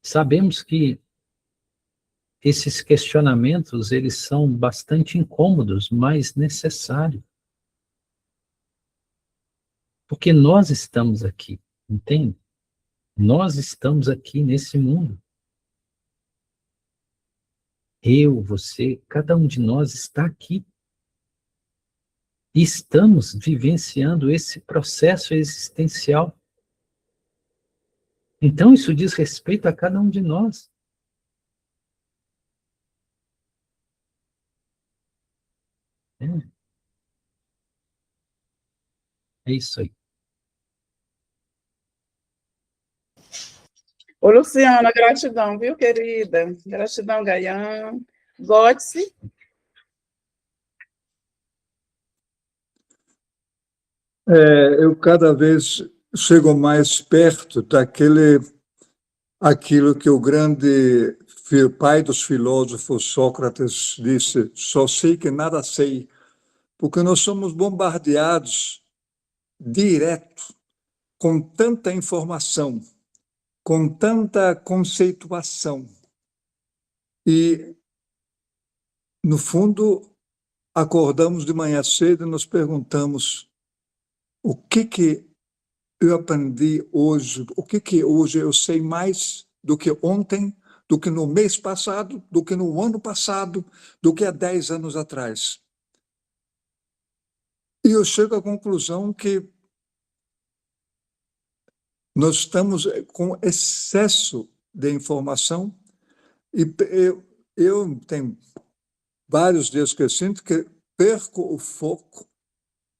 Speaker 1: sabemos que esses questionamentos, eles são bastante incômodos, mas necessários. Porque nós estamos aqui, entende? Nós estamos aqui nesse mundo. Eu, você, cada um de nós está aqui. E estamos vivenciando esse processo existencial. Então, isso diz respeito a cada um de nós. É isso aí.
Speaker 2: Ô, Luciana, gratidão, viu, querida? Gratidão, Gaian. Vote-se.
Speaker 3: Eu cada vez chego mais perto aquilo que o grande pai dos filósofos Sócrates disse: só sei que nada sei, porque nós somos bombardeados direto com tanta informação, com tanta conceituação. E, no fundo, acordamos de manhã cedo e nos perguntamos: o que eu aprendi hoje? O que hoje eu sei mais do que ontem, do que no mês passado, do que no ano passado, do que há 10 anos atrás? E eu chego à conclusão que nós estamos com excesso de informação e eu tenho vários dias que eu sinto que perco o foco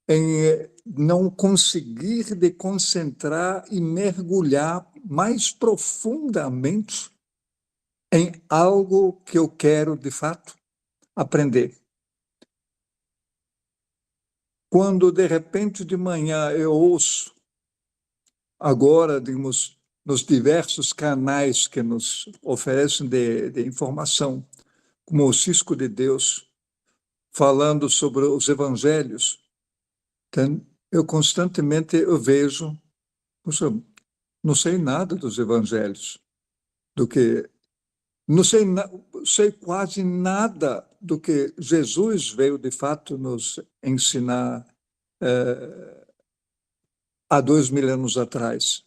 Speaker 3: em não conseguir de concentrar e mergulhar mais profundamente em algo que eu quero, de fato, aprender. Quando, de repente, de manhã, eu ouço, agora, digamos, nos diversos canais que nos oferecem de informação, como o Cisco de Deus, falando sobre os evangelhos, então, eu constantemente vejo, puxa, não sei nada dos evangelhos, não sei, sei quase nada do que Jesus veio de fato nos ensinar há 2000 anos atrás.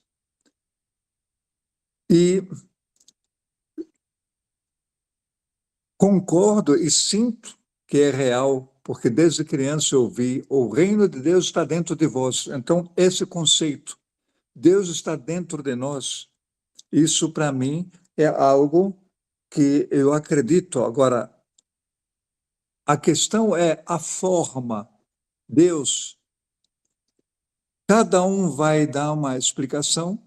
Speaker 3: E concordo e sinto que é real, porque desde criança eu ouvi: o reino de Deus está dentro de vós. Então, esse conceito, Deus está dentro de nós, isso para mim é algo que eu acredito. Agora, a questão é a forma. Deus, cada um vai dar uma explicação,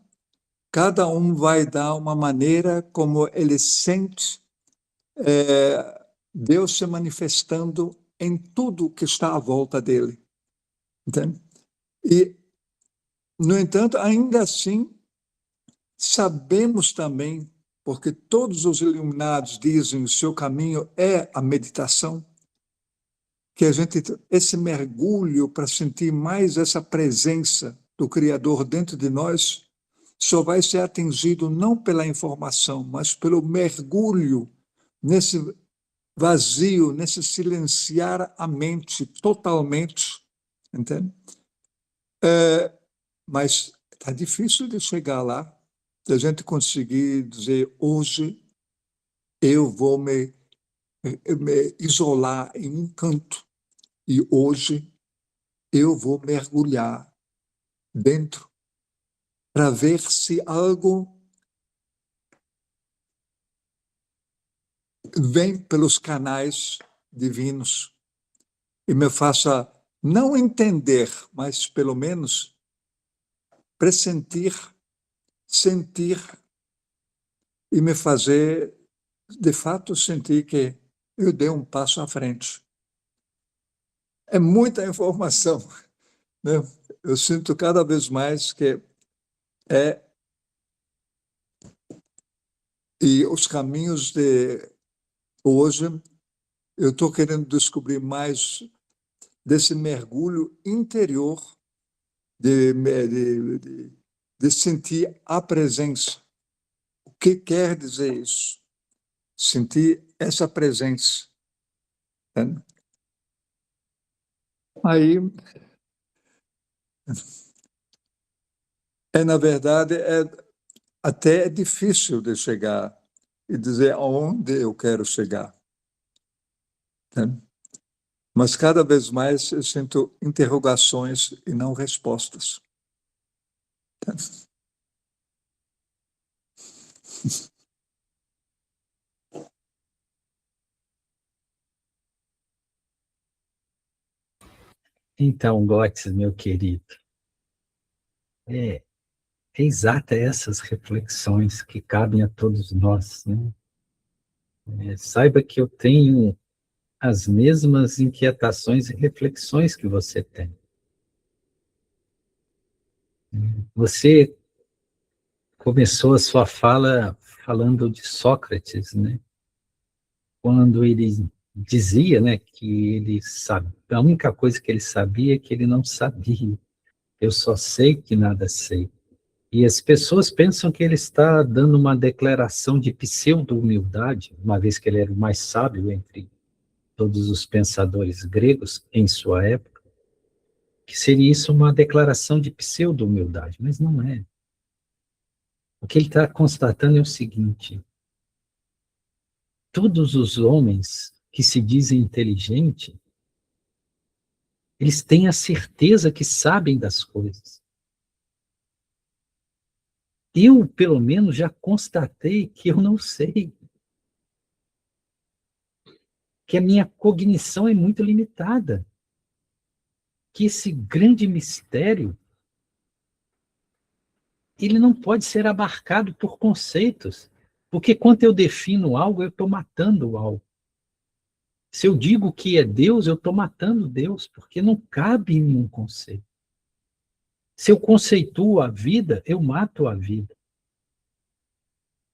Speaker 3: cada um vai dar uma maneira como ele sente Deus se manifestando em tudo que está à volta dele. Entende? E No entanto, ainda assim, sabemos também, porque todos os iluminados dizem que o seu caminho é a meditação, que esse mergulho para sentir mais essa presença do Criador dentro de nós só vai ser atingido não pela informação, mas pelo mergulho nesse vazio, nesse silenciar a mente totalmente, entende? Mas está difícil de chegar lá, de a gente conseguir dizer, hoje eu vou me isolar em um canto e hoje eu vou mergulhar dentro para ver se algo vem pelos canais divinos e me faça não entender, mas pelo menos pressentir, sentir e me fazer, de fato, sentir que eu dei um passo à frente. É muita informação, né? Eu sinto cada vez mais que e os caminhos de hoje, eu estou querendo descobrir mais desse mergulho interior de sentir a presença. O que quer dizer isso? Sentir essa presença. Né? Aí, na verdade, até difícil de chegar e dizer aonde eu quero chegar. Né? Mas cada vez mais eu sinto interrogações e não respostas. Né?
Speaker 1: Então, Götz, meu querido, é exata essas reflexões que cabem a todos nós, né? Saiba que eu tenho as mesmas inquietações e reflexões que você tem. Você começou a sua fala falando de Sócrates, né? Quando ele dizia, né, que ele sabe, a única coisa que ele sabia é que ele não sabia. Eu só sei que nada sei. E as pessoas pensam que ele está dando uma declaração de pseudo-humildade, uma vez que ele era o mais sábio entre todos os pensadores gregos em sua época, que seria isso uma declaração de pseudo-humildade, mas não é. O que ele está constatando é o seguinte: todos os homens que se dizem inteligentes, eles têm a certeza que sabem das coisas. Eu, pelo menos, já constatei que eu não sei. Que a minha cognição é muito limitada. Que esse grande mistério, ele não pode ser abarcado por conceitos. Porque quando eu defino algo, eu estou matando algo. Se eu digo que é Deus, eu estou matando Deus, porque não cabe em nenhum conceito. Se eu conceituo a vida, eu mato a vida.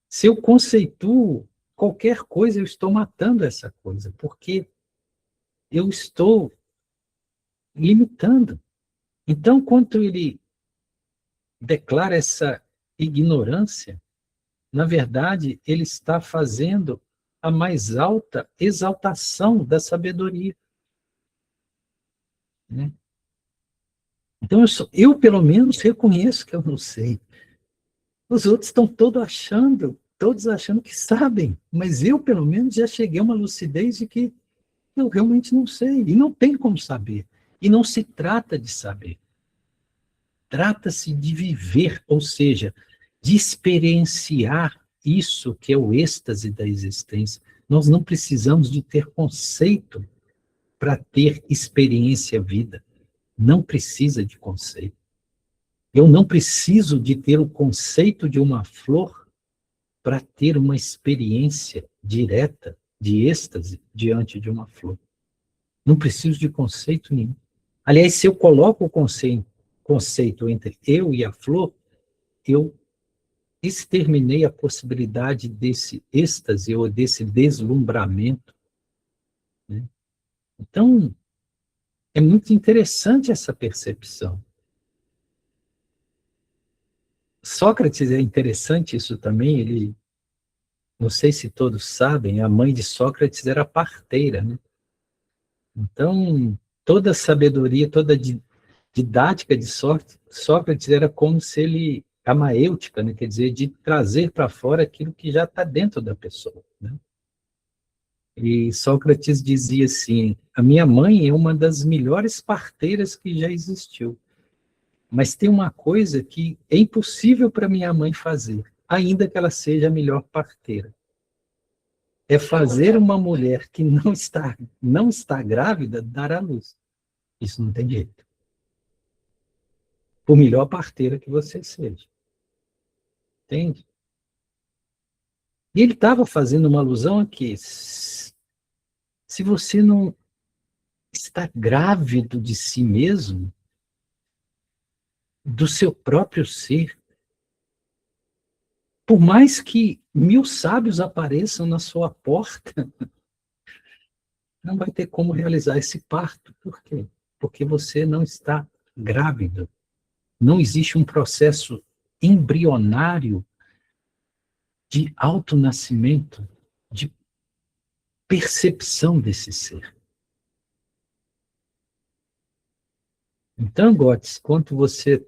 Speaker 1: Se eu conceituo qualquer coisa, eu estou matando essa coisa, porque eu estou limitando. Então, quando ele declara essa ignorância, na verdade, ele está fazendo a mais alta exaltação da sabedoria. Né? Então, eu, pelo menos, reconheço que eu não sei. Os outros estão todos achando que sabem, mas eu, pelo menos, já cheguei a uma lucidez de que eu realmente não sei, e não tem como saber. E não se trata de saber. Trata-se de viver, ou seja, de experienciar isso que é o êxtase da existência. Nós não precisamos de ter conceito para ter experiência vida. Não precisa de conceito. Eu não preciso de ter o conceito de uma flor para ter uma experiência direta de êxtase diante de uma flor. Não preciso de conceito nenhum. Aliás, se eu coloco o conceito conceito entre eu e a flor, eu exterminei a possibilidade desse êxtase ou desse deslumbramento, né? Então, é muito interessante essa percepção. Sócrates é interessante isso também, ele, não sei se todos sabem, a mãe de Sócrates era parteira, né? Então, toda a sabedoria, toda a didática de Sócrates era como se ele, a maêutica, né? Quer dizer, de trazer para fora aquilo que já está dentro da pessoa, né? E Sócrates dizia assim, a minha mãe é uma das melhores parteiras que já existiu, mas tem uma coisa que é impossível para minha mãe fazer, ainda que ela seja a melhor parteira. É fazer uma mulher que não está grávida dar à luz. Isso não tem jeito. Por melhor parteira que você seja. Entende? E ele estava fazendo uma alusão a que se você não está grávido de si mesmo, do seu próprio ser, por mais que 1000 sábios apareçam na sua porta, não vai ter como realizar esse parto. Por quê? Porque você não está grávido. Não existe um processo embrionário de autonascimento, de percepção desse ser. Então, Götz, quando você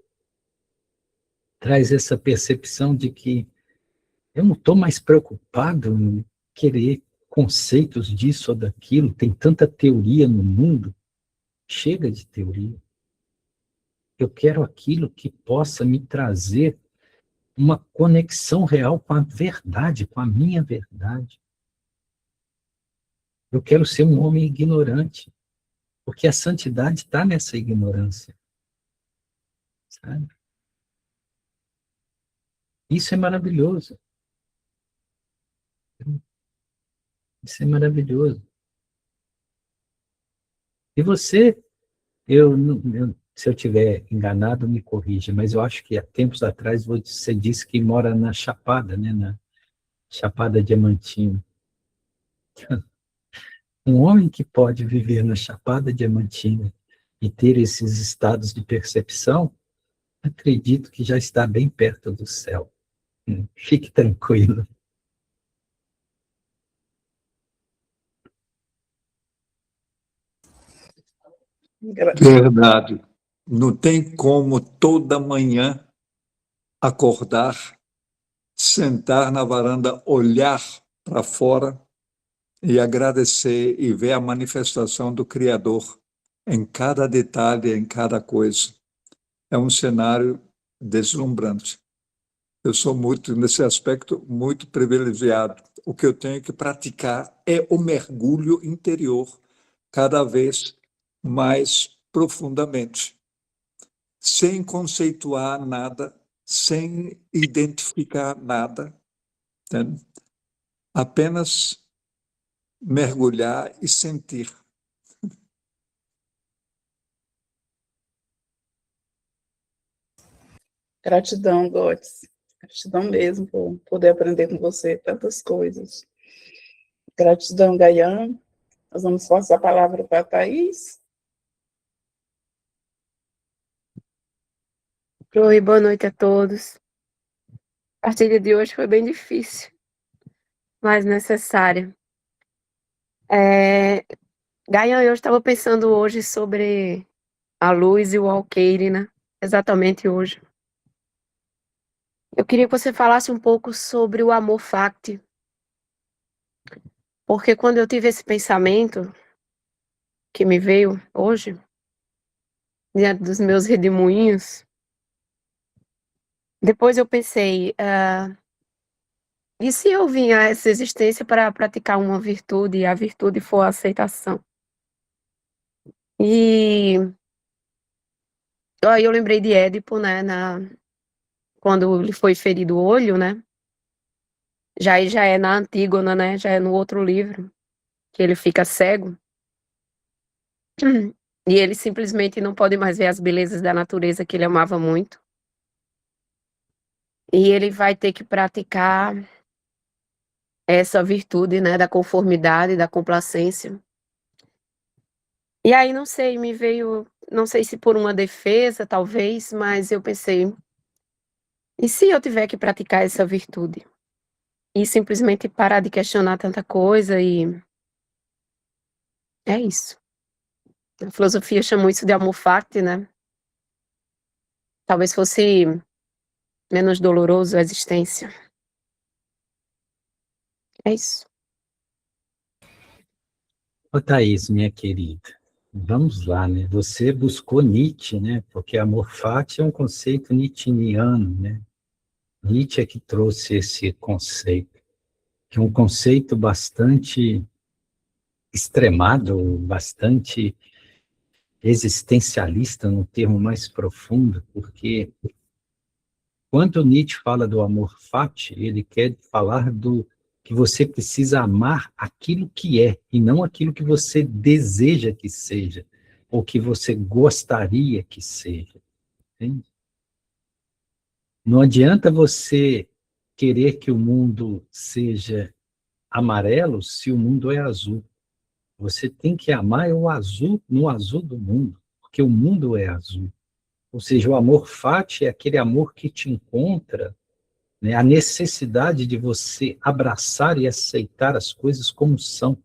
Speaker 1: traz essa percepção de que eu não estou mais preocupado em querer conceitos disso ou daquilo, tem tanta teoria no mundo, chega de teoria. Eu quero aquilo que possa me trazer uma conexão real com a verdade, com a minha verdade. Eu quero ser um homem ignorante, porque a santidade está nessa ignorância. Sabe? Isso é maravilhoso. Isso é maravilhoso. E você, se eu tiver enganado, me corrija, mas eu acho que há tempos atrás você disse que mora na Chapada, né, na Chapada Diamantina. Um homem que pode viver na Chapada Diamantina e ter esses estados de percepção, acredito que já está bem perto do céu. Fique tranquilo.
Speaker 3: Verdade. Não tem como toda manhã acordar, sentar na varanda, olhar para fora e agradecer e ver a manifestação do Criador em cada detalhe, em cada coisa. É um cenário deslumbrante. Eu sou muito, nesse aspecto, muito privilegiado. O que eu tenho que praticar é o mergulho interior, cada vez mais profundamente, sem conceituar nada, sem identificar nada, entende? Apenas mergulhar e sentir.
Speaker 2: Gratidão, Götz. Gratidão mesmo por poder aprender com você tantas coisas. Gratidão, Gaian. Nós vamos passar a palavra para a Thaís.
Speaker 4: Oi, boa noite a todos. A partilha de hoje foi bem difícil, mas necessária. Gaian, eu estava pensando hoje sobre a luz e o alqueire, né? Exatamente hoje. Eu queria que você falasse um pouco sobre o amor facti, porque quando eu tive esse pensamento que me veio hoje, diante dos meus redemoinhos, depois eu pensei, e se eu vim a essa existência para praticar uma virtude e a virtude for a aceitação? E aí eu lembrei de Édipo, né, quando ele foi ferido o olho, né? Já é na Antígona, né? Já é no outro livro, que ele fica cego. E ele simplesmente não pode mais ver as belezas da natureza que ele amava muito. E ele vai ter que praticar essa virtude, né, da conformidade, da complacência. E aí não sei, me veio, não sei se por uma defesa talvez, mas eu pensei: "E se eu tiver que praticar essa virtude?" E simplesmente parar de questionar tanta coisa e é isso. A filosofia chamou isso de amor fati, né. Talvez fosse menos doloroso a existência. É isso.
Speaker 1: Ô, Thaís, minha querida, vamos lá, né? Você buscou Nietzsche, né? Porque amor fati é um conceito nietzschiano, né? Nietzsche é que trouxe esse conceito, que é um conceito bastante extremado, bastante existencialista, no termo mais profundo, porque quando Nietzsche fala do amor fati, ele quer falar do que você precisa amar aquilo que é, e não aquilo que você deseja que seja, ou que você gostaria que seja. Entende? Não adianta você querer que o mundo seja amarelo se o mundo é azul. Você tem que amar o azul no azul do mundo, porque o mundo é azul. Ou seja, o amor fati é aquele amor que te encontra, né, a necessidade de você abraçar e aceitar as coisas como são,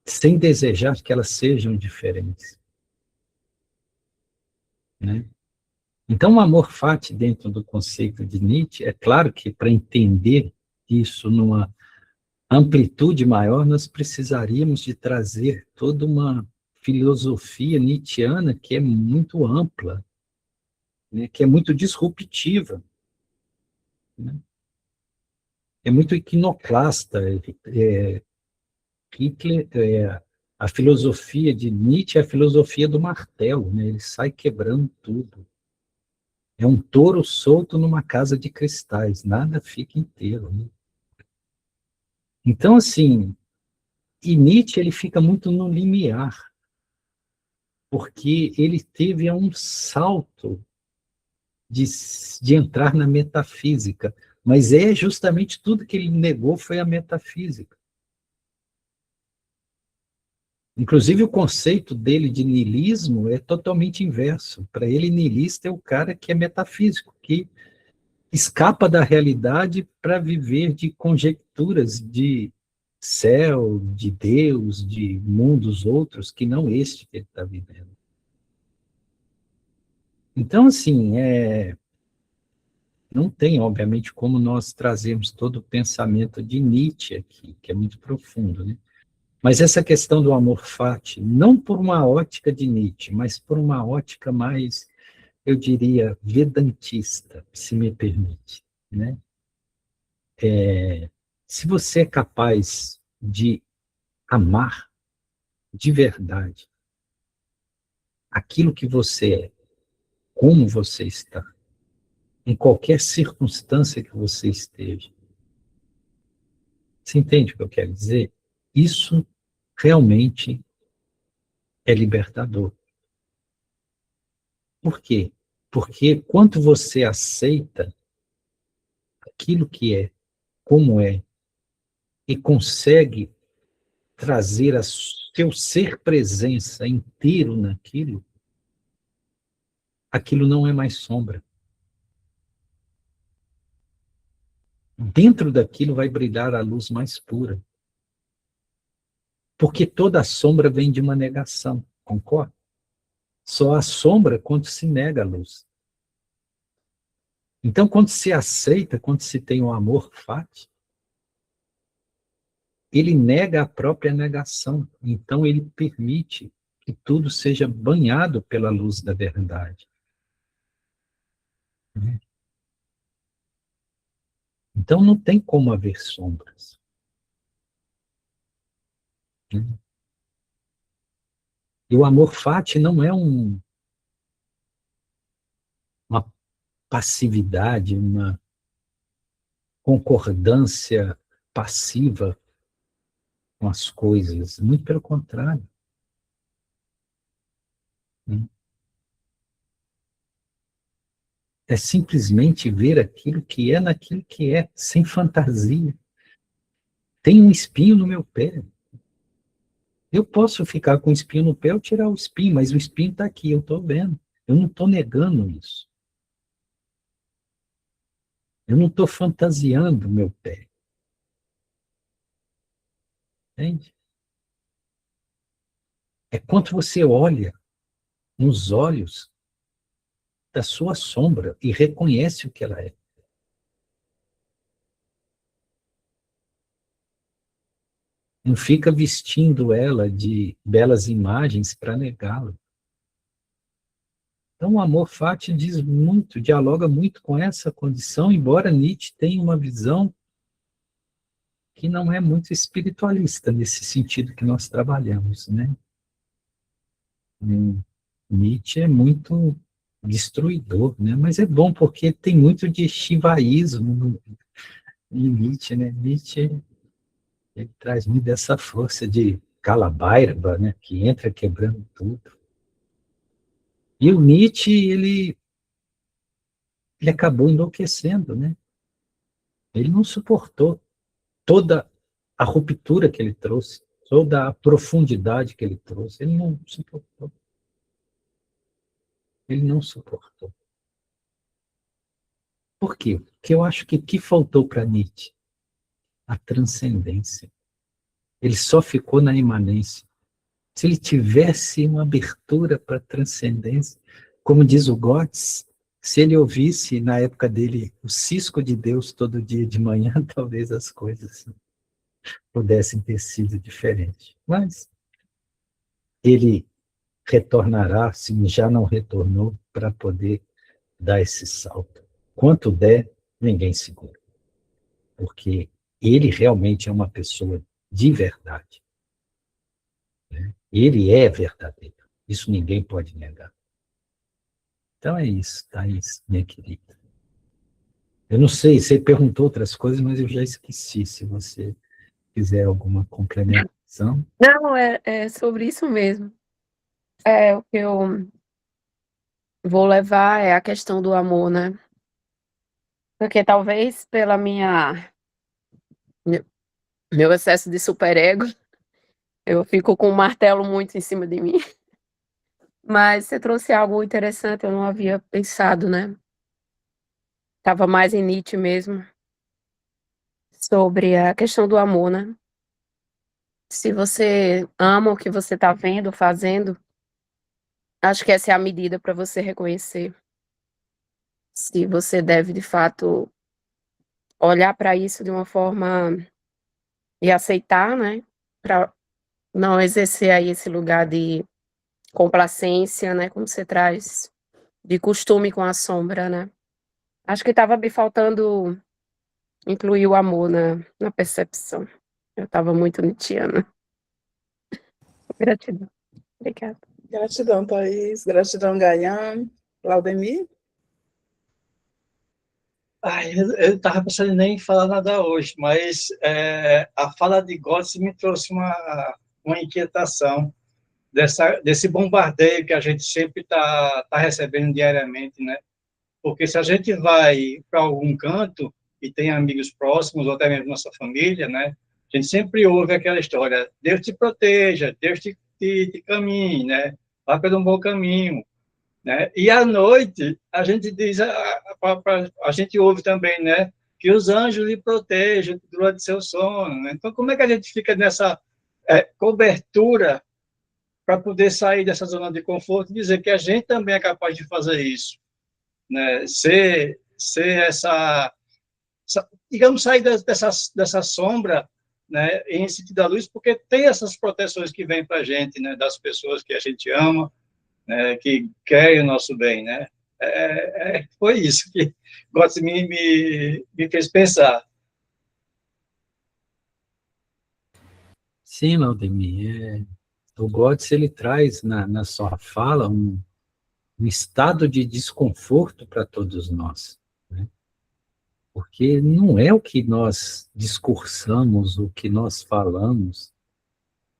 Speaker 1: sem desejar que elas sejam diferentes. Né? Então, o amor fati, dentro do conceito de Nietzsche, é claro que para entender isso numa amplitude maior, nós precisaríamos de trazer toda uma filosofia nietzschiana que é muito ampla, né, que é muito disruptiva, né, é muito iconoclasta. Hitler, a filosofia de Nietzsche é a filosofia do martelo, né, ele sai quebrando tudo. É um touro solto numa casa de cristais, nada fica inteiro. Né? Então, assim, e Nietzsche ele fica muito no limiar, porque ele teve um salto de, de entrar na metafísica, mas é justamente tudo que ele negou foi a metafísica. Inclusive, o conceito dele de niilismo é totalmente inverso. Para ele, niilista é o cara que é metafísico, que escapa da realidade para viver de conjecturas de céu, de Deus, de mundos outros, que não este que ele está vivendo. Então, assim, não tem, obviamente, como nós trazermos todo o pensamento de Nietzsche aqui, que é muito profundo, né? Mas essa questão do amor fati, não por uma ótica de Nietzsche, mas por uma ótica mais, eu diria, vedantista, se me permite, né? Se você é capaz de amar de verdade aquilo que você é, como você está, em qualquer circunstância que você esteja, você entende o que eu quero dizer? Isso realmente é libertador. Por quê? Porque quando você aceita aquilo que é, como é, e consegue trazer a seu ser presença inteiro naquilo, aquilo não é mais sombra. Dentro daquilo vai brilhar a luz mais pura. Porque toda sombra vem de uma negação, concorda? Só há sombra quando se nega a luz. Então, quando se aceita, quando se tem o amor fati, ele nega a própria negação. Então, ele permite que tudo seja banhado pela luz da verdade. Então, não tem como haver sombras. E o amor fati não é uma passividade, uma concordância passiva com as coisas. Muito pelo contrário. né? É simplesmente ver aquilo que é naquilo que é, sem fantasia. Tem um espinho no meu pé. Eu posso ficar com o espinho no pé ou tirar o espinho, mas o espinho está aqui, eu estou vendo. Eu não estou negando isso. Eu não estou fantasiando o meu pé. Entende? É quando você olha nos olhos da sua sombra e reconhece o que ela é. Não fica vestindo ela de belas imagens para negá-la. Então, o amor fati diz muito, dialoga muito com essa condição, embora Nietzsche tenha uma visão que não é muito espiritualista, nesse sentido que nós trabalhamos, né? Nietzsche é muito destruidor, né? Mas é bom porque tem muito de shivaísmo em Nietzsche, né? Nietzsche, ele traz muito dessa força de Calabairba, né? Que entra quebrando tudo. E o Nietzsche, ele acabou enlouquecendo, né? Ele não suportou toda a ruptura que ele trouxe, toda a profundidade que ele trouxe. Ele não suportou. Ele não suportou. Por quê? Porque eu acho que o que faltou para Nietzsche? A transcendência. Ele só ficou na imanência. Se ele tivesse uma abertura para a transcendência, como diz o Götz, se ele ouvisse, na época dele, o cisco de Deus todo dia de manhã, talvez as coisas pudessem ter sido diferentes. Mas ele retornará, se já não retornou, para poder dar esse salto. Quanto der, ninguém segura. Porque ele realmente é uma pessoa de verdade. Né? Ele é verdadeiro. Isso ninguém pode negar. Então é isso, Thaís, minha querida. Eu não sei, você perguntou outras coisas, mas eu já esqueci. Se você quiser alguma complementação.
Speaker 4: Não, é sobre isso mesmo. O que eu vou levar é a questão do amor, né? Porque talvez pela meu excesso de superego, eu fico com um martelo muito em cima de mim. Mas você trouxe algo interessante, eu não havia pensado, né? Estava mais em Nietzsche mesmo, sobre a questão do amor, né? Se você ama o que você está vendo, fazendo, acho que essa é a medida para você reconhecer se você deve, de fato, olhar para isso de uma forma e aceitar, né? Para não exercer aí esse lugar de complacência, né? Como você traz, de costume com a sombra, né? Acho que estava me faltando incluir o amor na percepção. Eu estava muito nietzschiana. Gratidão. Obrigada.
Speaker 2: Gratidão, Thaís. Gratidão, Gaian. Claudemir?
Speaker 5: Eu estava pensando em nem falar nada hoje, mas a fala de Götz me trouxe uma inquietação desse bombardeio que a gente sempre tá recebendo diariamente, né? Porque se a gente vai para algum canto e tem amigos próximos, ou até mesmo nossa família, né? A gente sempre ouve aquela história, Deus te proteja, Deus te caminhe, né? Vá pelo um bom caminho, né? E à noite, a gente diz, a gente ouve também, né? Que os anjos lhe protejam durante seu sono, né? Então, como é que a gente fica nessa cobertura para poder sair dessa zona de conforto e dizer que a gente também é capaz de fazer isso, né? Ser digamos, sair dessa sombra, né, em sentido da luz, porque tem essas proteções que vêm para a gente, né, das pessoas que a gente ama, né, que querem o nosso bem, né? Foi isso que Götz me fez pensar.
Speaker 1: Sim, Laudemir. O Götz, ele traz na sua fala um estado de desconforto para todos nós, né? Porque não é o que nós discursamos, o que nós falamos,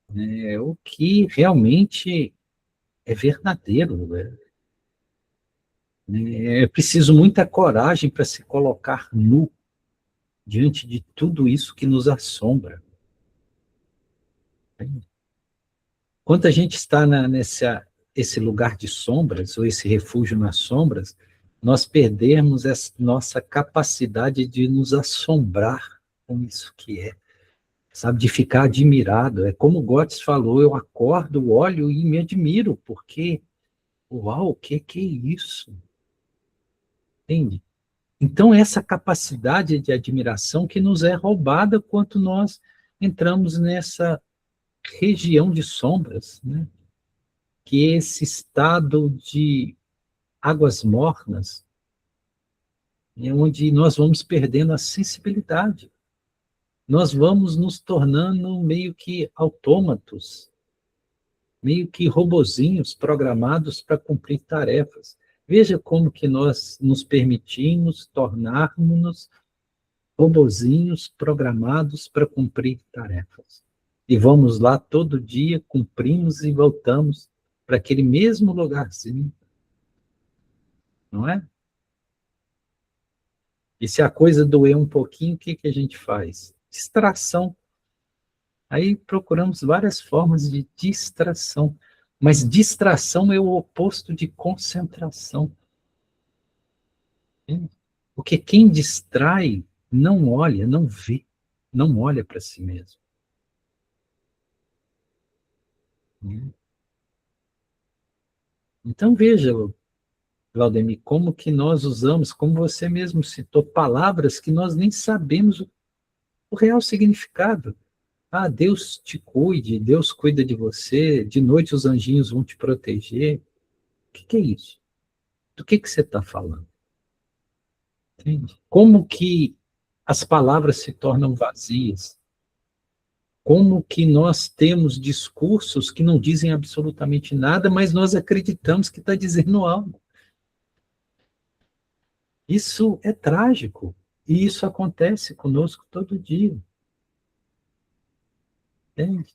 Speaker 1: né? É o que realmente é verdadeiro. É preciso muita coragem para se colocar nu diante de tudo isso que nos assombra. Quando a gente está esse lugar de sombras, ou esse refúgio nas sombras, nós perdemos essa nossa capacidade de nos assombrar com isso que é, sabe, de ficar admirado. É como o Götz falou, eu acordo, olho e me admiro, porque, uau, o que é isso? Entende? Então, essa capacidade de admiração que nos é roubada quando nós entramos nessa região de sombras, né? Que é esse estado de águas mornas, é onde nós vamos perdendo a sensibilidade. Nós vamos nos tornando meio que autômatos, meio que robozinhos programados para cumprir tarefas. Veja como que nós nos permitimos tornarmos robozinhos programados para cumprir tarefas. E vamos lá todo dia, cumprimos e voltamos para aquele mesmo lugarzinho. Não é? E se a coisa doer um pouquinho, o que a gente faz? Distração. Aí procuramos várias formas de distração. Mas distração é o oposto de concentração. Porque quem distrai não olha, não vê, não olha para si mesmo. Então veja, Valdemir, como que nós usamos, como você mesmo citou, palavras que nós nem sabemos o real significado. Ah, Deus te cuide, Deus cuida de você, de noite os anjinhos vão te proteger. O que é isso? Do que você está falando? Entende? Como que as palavras se tornam vazias? Como que nós temos discursos que não dizem absolutamente nada, mas nós acreditamos que está dizendo algo. Isso é trágico. E isso acontece conosco todo dia. Entende?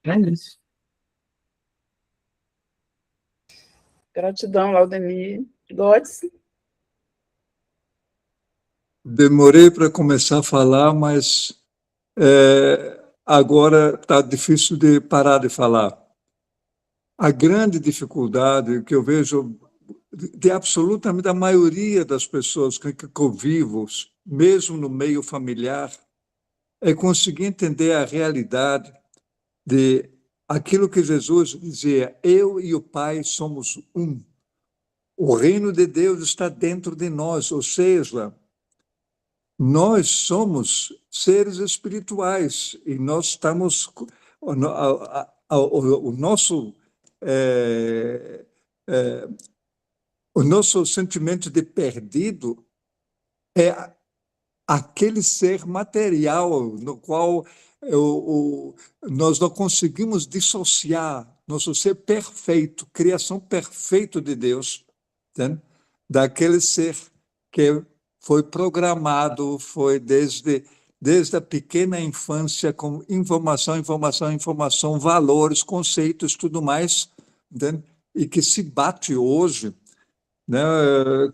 Speaker 1: É isso.
Speaker 2: Gratidão, Laudemir. Götz?
Speaker 3: Demorei para começar a falar, mas agora está difícil de parar de falar. A grande dificuldade que eu vejo de absolutamente a maioria das pessoas que convivo, mesmo no meio familiar, é conseguir entender a realidade de aquilo que Jesus dizia: eu e o Pai somos um. O reino de Deus está dentro de nós, ou seja, nós somos seres espirituais e nós estamos o nosso o nosso sentimento de perdido é aquele ser material no qual nós não conseguimos dissociar nosso ser perfeito, criação perfeita de Deus, né, daquele ser que foi programado, foi desde a pequena infância com informação, valores, conceitos, tudo mais, né, e que se bate hoje, né,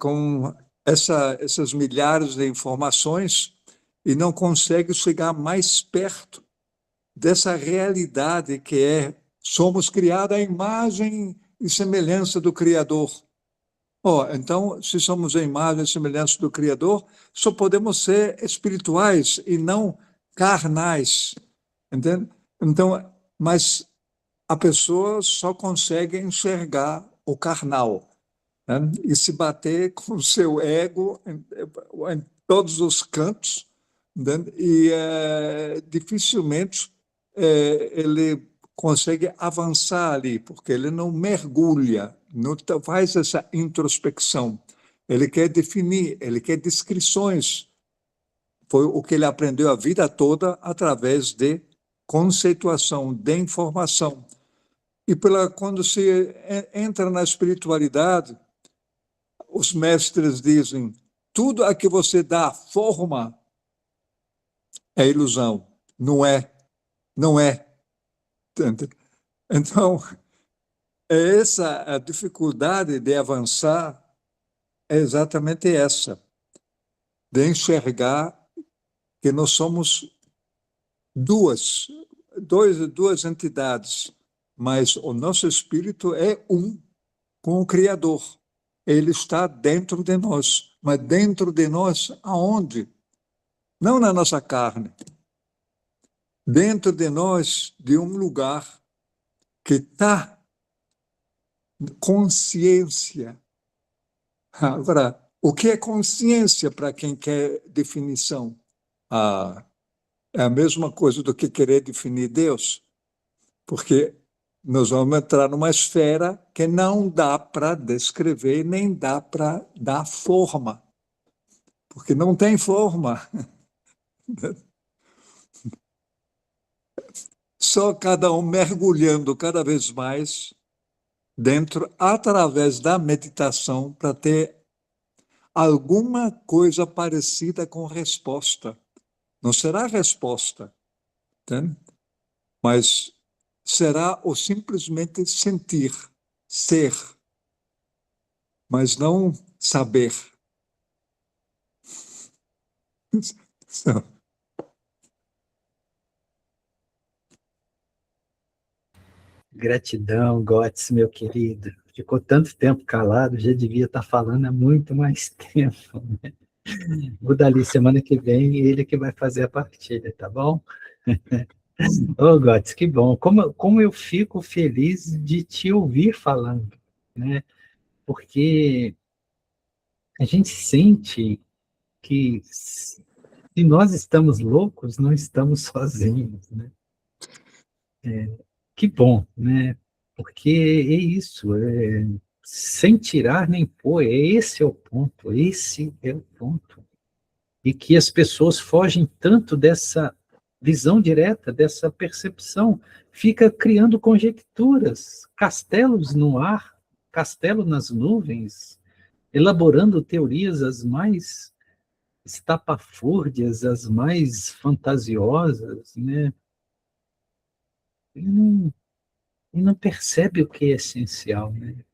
Speaker 3: com essas milhares de informações e não consegue chegar mais perto dessa realidade que somos criados à imagem e semelhança do Criador. Então, se somos a imagem e semelhança do Criador, só podemos ser espirituais e não carnais, entende? Então, mas a pessoa só consegue enxergar o carnal, né? E se bater com o seu ego em todos os cantos, né? E dificilmente ele consegue avançar ali, porque ele não mergulha, não faz essa introspecção. Ele quer definir, ele quer descrições. Foi o que ele aprendeu a vida toda através de conceituação, de informação. E quando se entra na espiritualidade, os mestres dizem: tudo a que você dá forma é ilusão, não é. Então, é essa a dificuldade de avançar, é exatamente essa, de enxergar que nós somos duas entidades, mas o nosso espírito é um com o Criador. Ele está dentro de nós, mas dentro de nós aonde? Não na nossa carne. Dentro de nós, de um lugar que está consciência. Agora, o que é consciência para quem quer definição? É a mesma coisa do que querer definir Deus, porque nós vamos entrar numa esfera que não dá para descrever, nem dá para dar forma, porque não tem forma. Só cada um mergulhando cada vez mais dentro, através da meditação, para ter alguma coisa parecida com resposta. Não será resposta, entende? Mas será o simplesmente sentir, ser, mas não saber.
Speaker 1: Gratidão, Gotes, meu querido. Ficou tanto tempo calado, já devia estar falando há muito mais tempo, né? Vou dali semana que vem, ele que vai fazer a partilha, tá bom? Ô, Gotes, que bom. Como eu fico feliz de te ouvir falando, né? Porque a gente sente que se nós estamos loucos, não estamos sozinhos, né? Que bom, né? Porque é isso, sem tirar nem pôr, esse é o ponto, esse é o ponto. E que as pessoas fogem tanto dessa visão direta, dessa percepção, fica criando conjecturas, castelos no ar, castelo nas nuvens, elaborando teorias as mais estapafúrdias, as mais fantasiosas, né? E não percebe o que é essencial, né?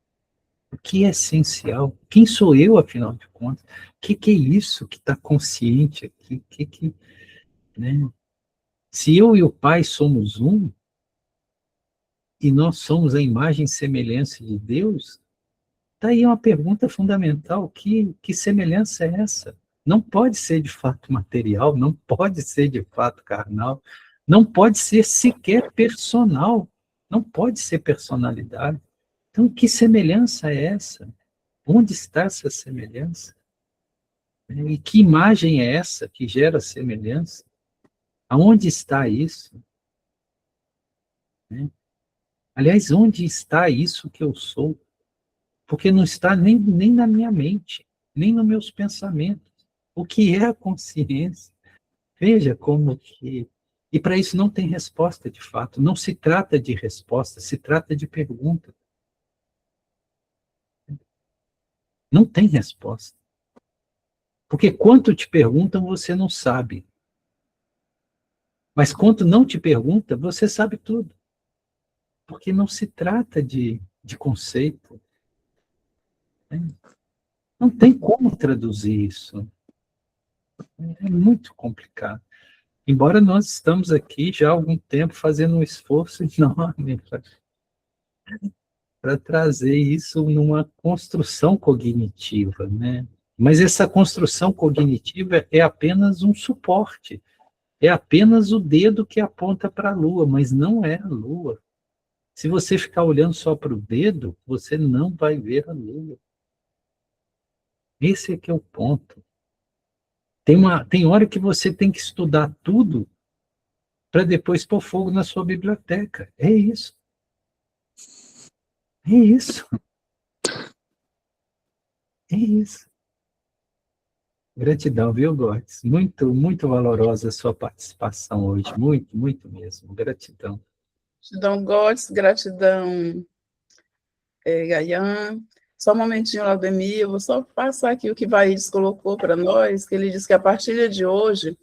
Speaker 1: O que é essencial? Quem sou eu, afinal de contas? O que é isso que está consciente aqui? Né? Se eu e o Pai somos um, e nós somos a imagem e semelhança de Deus, está aí uma pergunta fundamental: que semelhança é essa? Não pode ser de fato material, não pode ser de fato carnal, não pode ser sequer personal, não pode ser personalidade. Então, que semelhança é essa? Onde está essa semelhança? E que imagem é essa que gera semelhança? Aonde está isso? Aliás, onde está isso que eu sou? Porque não está nem na minha mente, nem nos meus pensamentos. O que é a consciência? Veja como que... E para isso não tem resposta, de fato. Não se trata de resposta, se trata de pergunta. Não tem resposta. Porque quanto te perguntam, você não sabe. Mas quanto não te pergunta, você sabe tudo. Porque não se trata de conceito. Não tem como traduzir isso. É muito complicado. Embora nós estamos aqui já há algum tempo fazendo um esforço enorme para trazer isso numa construção cognitiva, né? Mas essa construção cognitiva é apenas um suporte, é apenas o dedo que aponta para a Lua, mas não é a Lua. Se você ficar olhando só para o dedo, você não vai ver a Lua. Esse é que é o ponto. Tem hora que você tem que estudar tudo para depois pôr fogo na sua biblioteca. É isso. É isso. É isso. Gratidão, viu, Gordes? Muito, muito valorosa a sua participação hoje. Muito, muito mesmo. Gratidão.
Speaker 2: Gratidão, Gotes, gratidão, Gayan. Só um momentinho, Laudemir, eu vou só passar aqui o que Vaídes colocou para nós, que ele diz que a partilha de hoje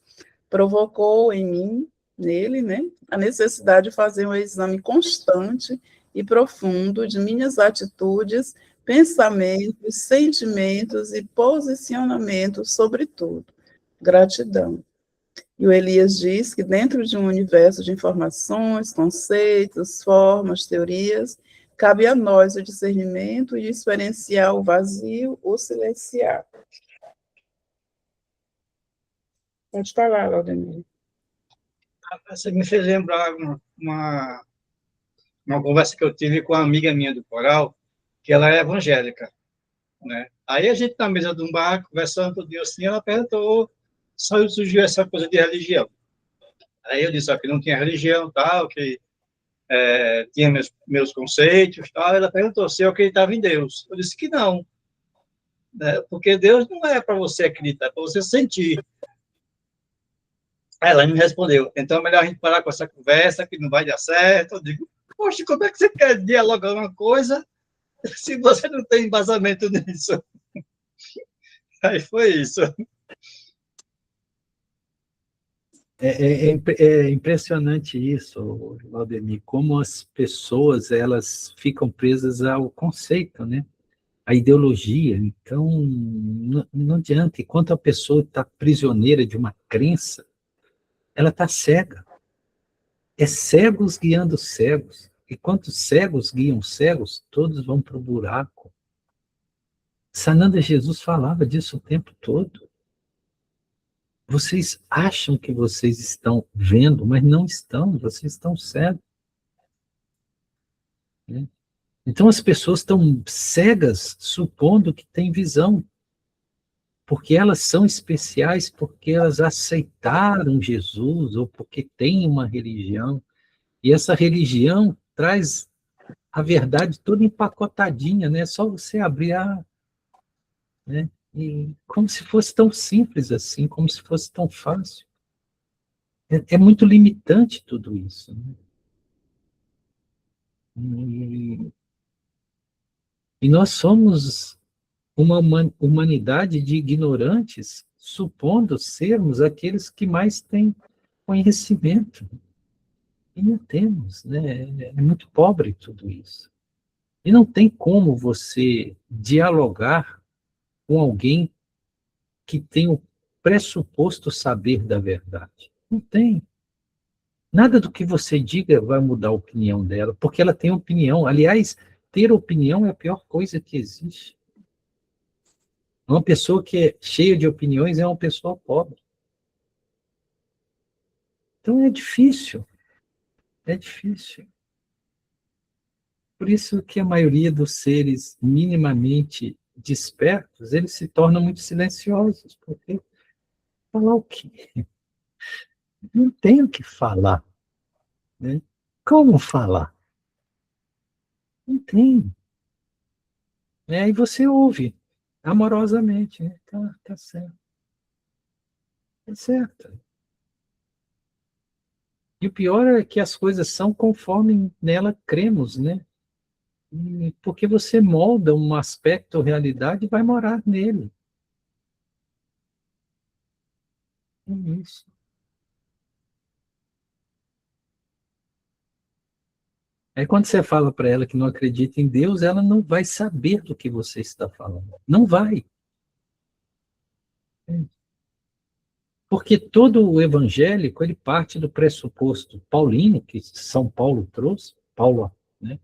Speaker 2: provocou em mim nele, né, a necessidade de fazer um exame constante e profundo de minhas atitudes, pensamentos, sentimentos e posicionamentos sobre tudo. Gratidão. E o Elias diz que dentro de um universo de informações, conceitos, formas, teorias, cabe a nós o discernimento e experienciar o vazio ou silenciar. Pode falar, Laudemir.
Speaker 5: Você me fez lembrar uma conversa que eu tive com uma amiga minha do coral, que ela é evangélica, né? Aí a gente na mesa de um bar, conversando todo dia assim, ela perguntou, surgiu essa coisa de religião. Aí eu disse que não tinha religião, tal, que tinha meus conceitos, tal. Ela perguntou se eu acreditava em Deus. Eu disse que não, né? Porque Deus não é para você acreditar, é para você sentir. Aí ela me respondeu, então é melhor a gente parar com essa conversa, que não vai dar certo. Eu digo, poxa, como é que você quer dialogar uma coisa se você não tem embasamento nisso? Aí foi isso.
Speaker 1: É impressionante isso, Valdemir, como as pessoas elas ficam presas ao conceito, né? A ideologia. Então, não adianta. Enquanto a pessoa está prisioneira de uma crença, ela está cega. É cegos guiando cegos. E quantos cegos guiam cegos, todos vão para o buraco. Sananda Jesus falava disso o tempo todo. Vocês acham que vocês estão vendo, mas não estão, vocês estão cegos. Né? Então as pessoas estão cegas, supondo que têm visão, porque elas são especiais, porque elas aceitaram Jesus, ou porque têm uma religião, e essa religião traz a verdade toda empacotadinha, né? Só você abrir né? E como se fosse tão simples assim, como se fosse tão fácil. É muito limitante tudo isso. Né? E nós somos uma humanidade de ignorantes, supondo sermos aqueles que mais têm conhecimento. E não temos, né? É muito pobre tudo isso. E não tem como você dialogar com alguém que tem o pressuposto saber da verdade. Não tem. Nada do que você diga vai mudar a opinião dela, porque ela tem opinião. Aliás, ter opinião é a pior coisa que existe. Uma pessoa que é cheia de opiniões é uma pessoa pobre. Então é difícil. É difícil. Por isso que a maioria dos seres minimamente despertos, eles se tornam muito silenciosos, porque falar o quê? Não tem o que falar. Né? Como falar? Não tem. E você ouve amorosamente. Né? Tá certo. Tá certo. E o pior é que as coisas são conforme nela cremos, né? Porque você molda um aspecto ou realidade e vai morar nele. É isso. Aí quando você fala para ela que não acredita em Deus, ela não vai saber do que você está falando. Não vai. Porque todo o evangélico, ele parte do pressuposto paulino, que São Paulo trouxe, né,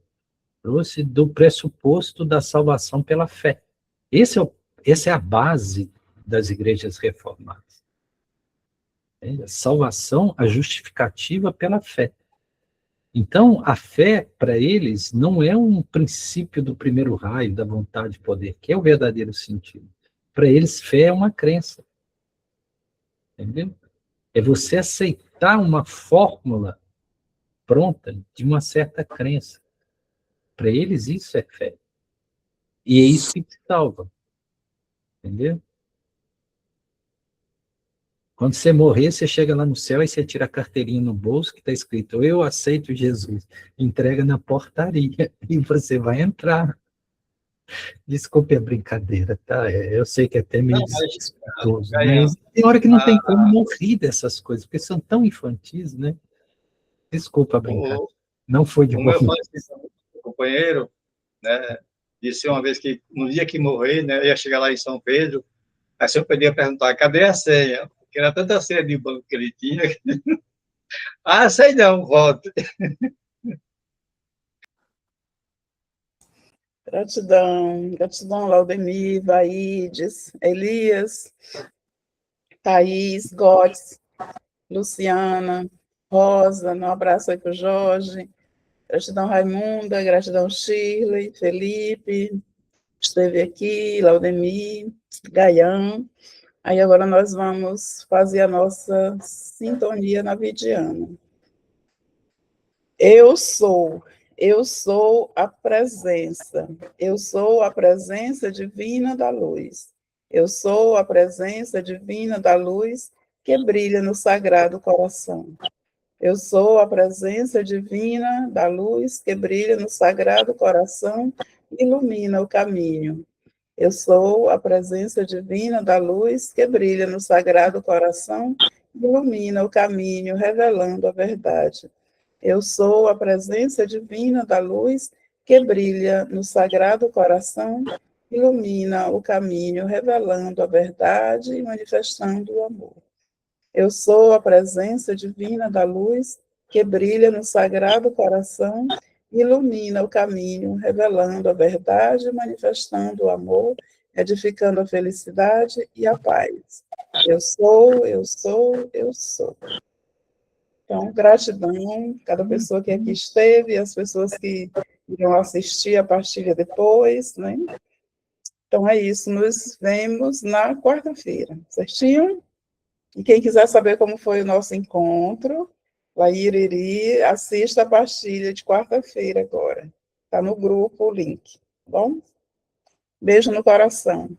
Speaker 1: trouxe do pressuposto da salvação pela fé. Essa é a base das igrejas reformadas. A salvação, a justificativa pela fé. Então, a fé, para eles, não é um princípio do primeiro raio, da vontade de poder, que é o verdadeiro sentido. Para eles, fé é uma crença. Entendeu? É você aceitar uma fórmula pronta de uma certa crença. Para eles, isso é fé. E é isso que te salva. Entendeu? Quando você morrer, você chega lá no céu e você tira a carteirinha no bolso que está escrito: eu aceito Jesus. Entrega na portaria e você vai entrar. Desculpe a brincadeira, tá? Eu sei que é até meio
Speaker 5: Não, mas,
Speaker 1: desrespeitoso,
Speaker 5: Gaian,
Speaker 1: mas tem hora que não tem como não rir dessas coisas, porque são tão infantis, né? Desculpa a brincadeira.
Speaker 5: o,
Speaker 1: Não foi de
Speaker 5: o
Speaker 1: boa.
Speaker 5: meu falecido companheiro, né, disse uma vez que no dia que morrer, né, eu ia chegar lá em São Pedro, aí eu podia perguntar, cadê a senha? Porque era tanta senha de banco que ele tinha. Ah, sei não, volta.
Speaker 2: Gratidão, gratidão, Laudemir, Vaides, Elias, Thaís, Gotes, Luciana, Rosa, um abraço aí para o Jorge, gratidão, Raimunda, gratidão, Shirley, Felipe, esteve aqui, Laudemir, Gaian. Aí agora nós vamos fazer a nossa sintonia navidiana. Eu sou a presença. Eu sou a presença divina da luz. Eu sou a presença divina da luz que brilha no sagrado coração. Eu sou a presença divina da luz que brilha no sagrado coração e ilumina o caminho. Eu sou a presença divina da luz que brilha no sagrado coração e ilumina o caminho, revelando a verdade. Eu sou a presença divina da luz que brilha no sagrado coração, ilumina o caminho, revelando a verdade e manifestando o amor. Eu sou a presença divina da luz que brilha no sagrado coração, ilumina o caminho, revelando a verdade e manifestando o amor, edificando a felicidade e a paz. Eu sou, eu sou, eu sou. Então, gratidão a cada pessoa que aqui esteve, e as pessoas que irão assistir a partilha depois, né? Então, é isso. Nos vemos na quarta-feira, certinho? E quem quiser saber como foi o nosso encontro, lá em Iriri, assista a partilha de quarta-feira agora. Está no grupo o link, tá bom? Beijo no coração.